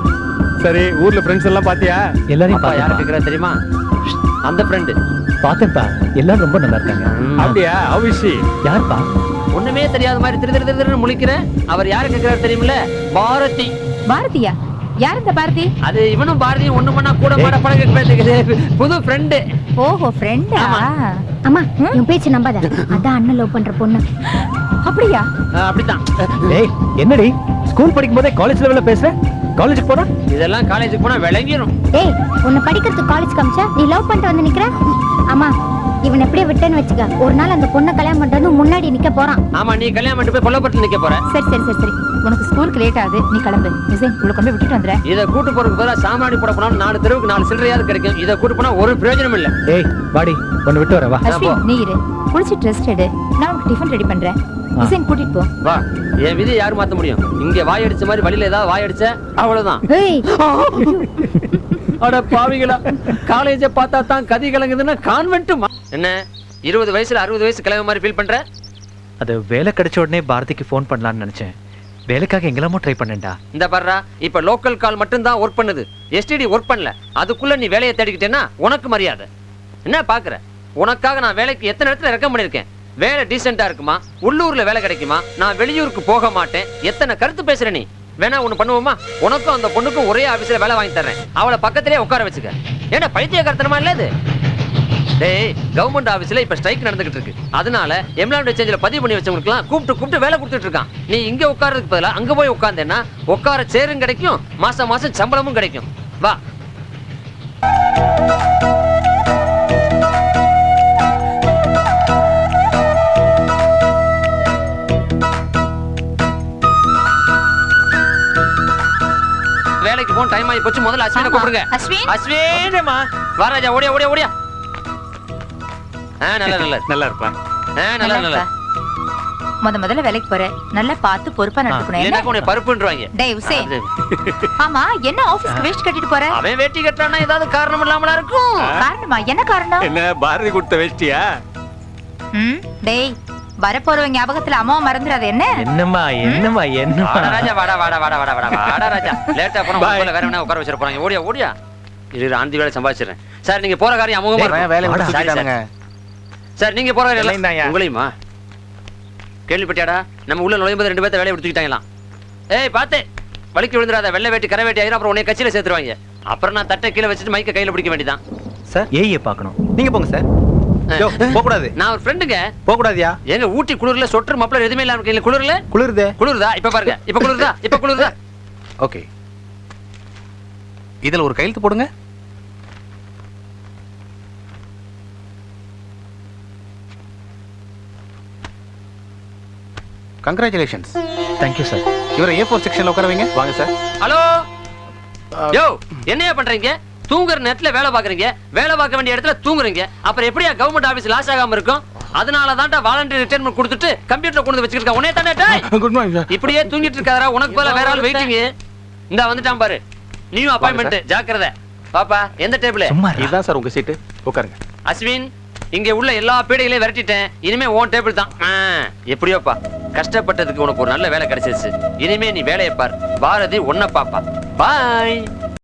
சரி, ஊர்ல ஃப்ரெண்ட்ஸ் எல்லாம் பாத்தியா? எல்லாரையும் அப்பா யாரு பார்த்தேன். கேக்குறா தெரியுமா? அந்த ஃப்ரெண்டு. பார்த்தேன்ப்பா, எல்லாரும் ரொம்ப நல்லா இருக்காங்க. அப்படியா? அவிஷி யார்ப்பா? ஒண்ணுமே தெரியாத மாதிரி திரு முழிக்கிற. அவர் யாரு கேக்குறாரு தெரியுமில்ல? பாரதி. பாரதியா? யார் இந்த பாரதி? அது இவனும் பாரதியும் ஒண்ணு பண்ணா கூட மாட பழக புது ஃப்ரெண்டு. ஓஹோ, ஃப்ரெண்டா? அம்மா, என் பேச்சு நம்பாத. அதான் அண்ணன் லவ் பண்ற பொண்ணு. அப்படியா? அப்படித்தான். ஏய், என்னடி ஸ்கூல் படிக்கும் போதே காலேஜ் லெவல்ல பேசுற? காலேஜுக்கு போனா இதெல்லாம் காலேஜுக்கு போனா விளங்கிரும். ஏய், உன்னை படிக்கிறதுக்கு காலேஜ் காமிச்சா நீ லவ் பண்ணிட்டு வந்து நிக்கிற? அம்மா, இவன் எப்படியே விட்டேன்னு வச்சுக்க, ஒரு நாள் அந்த பொண்ணை கல்யாணம் பண்றது முன்னாடி நிக்க போறான். ஆமா, நீ கல்யாணம் பண்ணிட்டு போய் கொல்லப்பட்டு நிக்க போற. சரி. உனக்கு ஸ்கூலுக்கு லேட் ஆகுது, நீ கிளம்பு. ஹுசைன், உள்ள கொண்டு விட்டுட்டு வந்துற. இதை கூட்டு போறதுக்கு பதிலா சாமாடி போட போனா 4 தெருவுக்கு 4 சில்லறையாவது கிடைக்கும். இதை கூட்டு போனா ஒரு பிரயோஜனம் இல்ல. ஏய் வாடி, ஒன்னு விட்டு வரவா. அஸ்வின், நீ இரு. குளிச்சு ட்ரெஸ் எடு, நான் உனக்கு டிஃபன் ரெடி பண்றேன். ஹுசைன், கூட்டிட்டு போ. வா, என் விதி யாரு மாத்த முடியும்? இங்க வாய் அடிச்ச மாதிரி வழியில ஏதாவது வாய் அடிச்ச அவ்வளவுதான். ஏய், அட பாவிகளா, காலேஜ பார்த்தா தான் கதி கலங்குதுன்னா கான்வென்ட் என்ன 20 வயசுல 60 வயசு கிளம்ப மாதிரி ஃபீல் பண்ற? அது வேலை கிடைச்ச உடனே பாரதிக்கு ஃபோன் பண்ணலாம்னு நினைச்சேன். வேலைக்காக எங்கெல்லாமோ ட்ரை பண்ணேன்டா. இந்த பர்றா, இப்ப லோக்கல் கால் மட்டும் தான் ஒர்க் பண்ணுது. எஸ்டிடி ஒர்க் பண்ணல. அதுக்குள்ள நீ வேலையை தேடிக்கிட்டேன்னா உனக்கு மரியாதை என்ன பாக்குற? உனக்காக நான் வேலைக்கு எத்தனை இடத்துல ரெக்கமெண்ட் பண்ணிருக்கேன். வேலை டீசெண்டா இருக்குமா? உள்ளூர்ல வேலை கிடைக்குமா? நான் வெளியூருக்கு போக மாட்டேன். எத்தனை கருத்து பேசுற நீ? வேணா ஒண்ணு பண்ணுவோமா? உனக்கும் அந்த பொண்ணுக்கும் ஒரே ஆபீஸ்ல வேலை வாங்கி தர்றேன். அவளை பக்கத்திலே உட்கார வச்சுக்க. ஏன்னா பைத்தியக்காரத்தனமா இல்ல இது? டேய், கவர்மெண்ட் ஆபீஸ்ல இப்ப ஸ்ட்ரைக் நடந்துகிட்டு இருக்கு. அதனால எம்ப்ளாய்மெண்ட் எக்ஸ்சேஞ்சில பதிவு பண்ணி வச்சவங்களுக்குலாம் கூப்பிட்டு வேலை கொடுத்துட்டு இருக்கான். நீ இங்க உட்கார்றதுக்கு பதிலா அங்க போய் உட்கார்ந்தேன்னா உட்கார சேரும் கிடைக்கும், மாசம் சம்பளமும் கிடைக்கும். வா. வேலைக்கு போன டைம் ஆகி போச்சு. முதல்ல அஸ்வினை கூப்பிடுங்க. அஸ்வின், வா ராஜா, ஓடியா. நல்லா இருப்பா. நல்லா. முதல்ல வேலைக்கு போற, நல்லா பார்த்து பொறுப்பா நடந்துக்கணும். எனக்கு உன்னை பருப்புன்றாங்க. டேய் உசேன், ஆமா, என்ன ஆபீஸ்க்கு வேஷ்டி கட்டிட்டு போற? அவன் வேட்டி கட்டறானா ஏதாவது காரணம் இல்லாமலா இருக்கும். காரணமா? என்ன காரணம்? என்ன பாரதி கொடுத்த வேஷ்டியா? டேய், வரப்போறவ ஞாபகத்துல அம்மா மறந்துடாத. என்னம்மா வாடா ராஜா, வாடா ராஜா. லேட்டா போனா உள்ள வேற என்ன உட்கார வச்சிர போறாங்க. ஓடியா. இரு, ஆந்தி வேலை சம்பாதிச்சிரேன். சார், நீங்க போற காரியம் அமோகமா இருக்கு. வேலை முடிச்சிட்டானுங்க. சார், நீங்க போற காரியம் உங்களையுமா? கேள்விப்பட்டியாடா? நம்ம உள்ள நுழையும்போது 2 பேர்த்த வேலையை எடுத்துக்கிட்டாங்களாம். ஏய் பாத்து, வலிக்கு விழுந்துடாத. வெள்ளை வேட்டி கரை வேட்டி ஆயிரும், அப்புறம் உன்னை கட்சியில சேர்த்துருவாங்க. அப்புறம் நான் தட்டை கீழே வச்சுட்டு மைக்க கையில பிடிக்க வேண்டியதான். சார் ஏஐ பார்க்கணும். நீங்க போங்க சார். போக கூடாது. நான் ஒரு ஃப்ரெண்டுங்க. போக கூடாதியா? எங்க ஊட்டி குளிர்ல சொட்டர் மப்ளர் எதுவுமே இல்லாம கையில குளிர்ல குளிருதே. குளிருதா? இப்ப பாருங்க, இப்ப குளிருதா? இப்ப குளிருதா? ஓகே, இதுல ஒரு கையெழுத்து போடுங்க. கங்க்ராச்சுலேஷன்ஸ். Thank you sir. இவரை A4 செக்ஷன்ல உட்கார வைங்க. வாங்க சார். ஹலோ யோ, என்னையா பண்றீங்க? தூங்குற நேரத்துல வேலை பாக்குறீங்க, வேலை பார்க்க வேண்டிய இடத்துல தூங்குறீங்க. அப்புறம் எப்படியா கவர்மெண்ட் ஆபீஸ் லாஸ் ஆகாம இருக்கும்? அதனால தான்டா வாலண்டரி ரிட்டைர்மென்ட் கொடுத்துட்டு கம்ப்யூட்டர்ல கொண்டு வச்சிருக்க. உடனே தானே குட் மார்னிங் சார். இப்படியே தூங்கிட்டு இருக்காதடா. உனக்கு போல வேற ஆள் வெயிட்டிங். இந்த வந்துட்டான் பாரு. நீயும் அப்பாயின்மெண்ட். ஜாக்கிரதை பாப்பா. எந்த டேபிள்? இதுதான் சார் உங்க சீட்டு. உட்காருங்க. அஸ்வின், இங்க உள்ள எல்லா பீடைகளையும் விரட்டிட்டேன். இனிமே உன் டேபிள் தான். எப்படியோப்பா, கஷ்டப்பட்டதுக்கு உனக்கு ஒரு நல்ல வேலை கிடைச்சிருச்சு. இனிமே நீ வேலையை பார். பாரதி உன்னை பாப்பா. பாய்.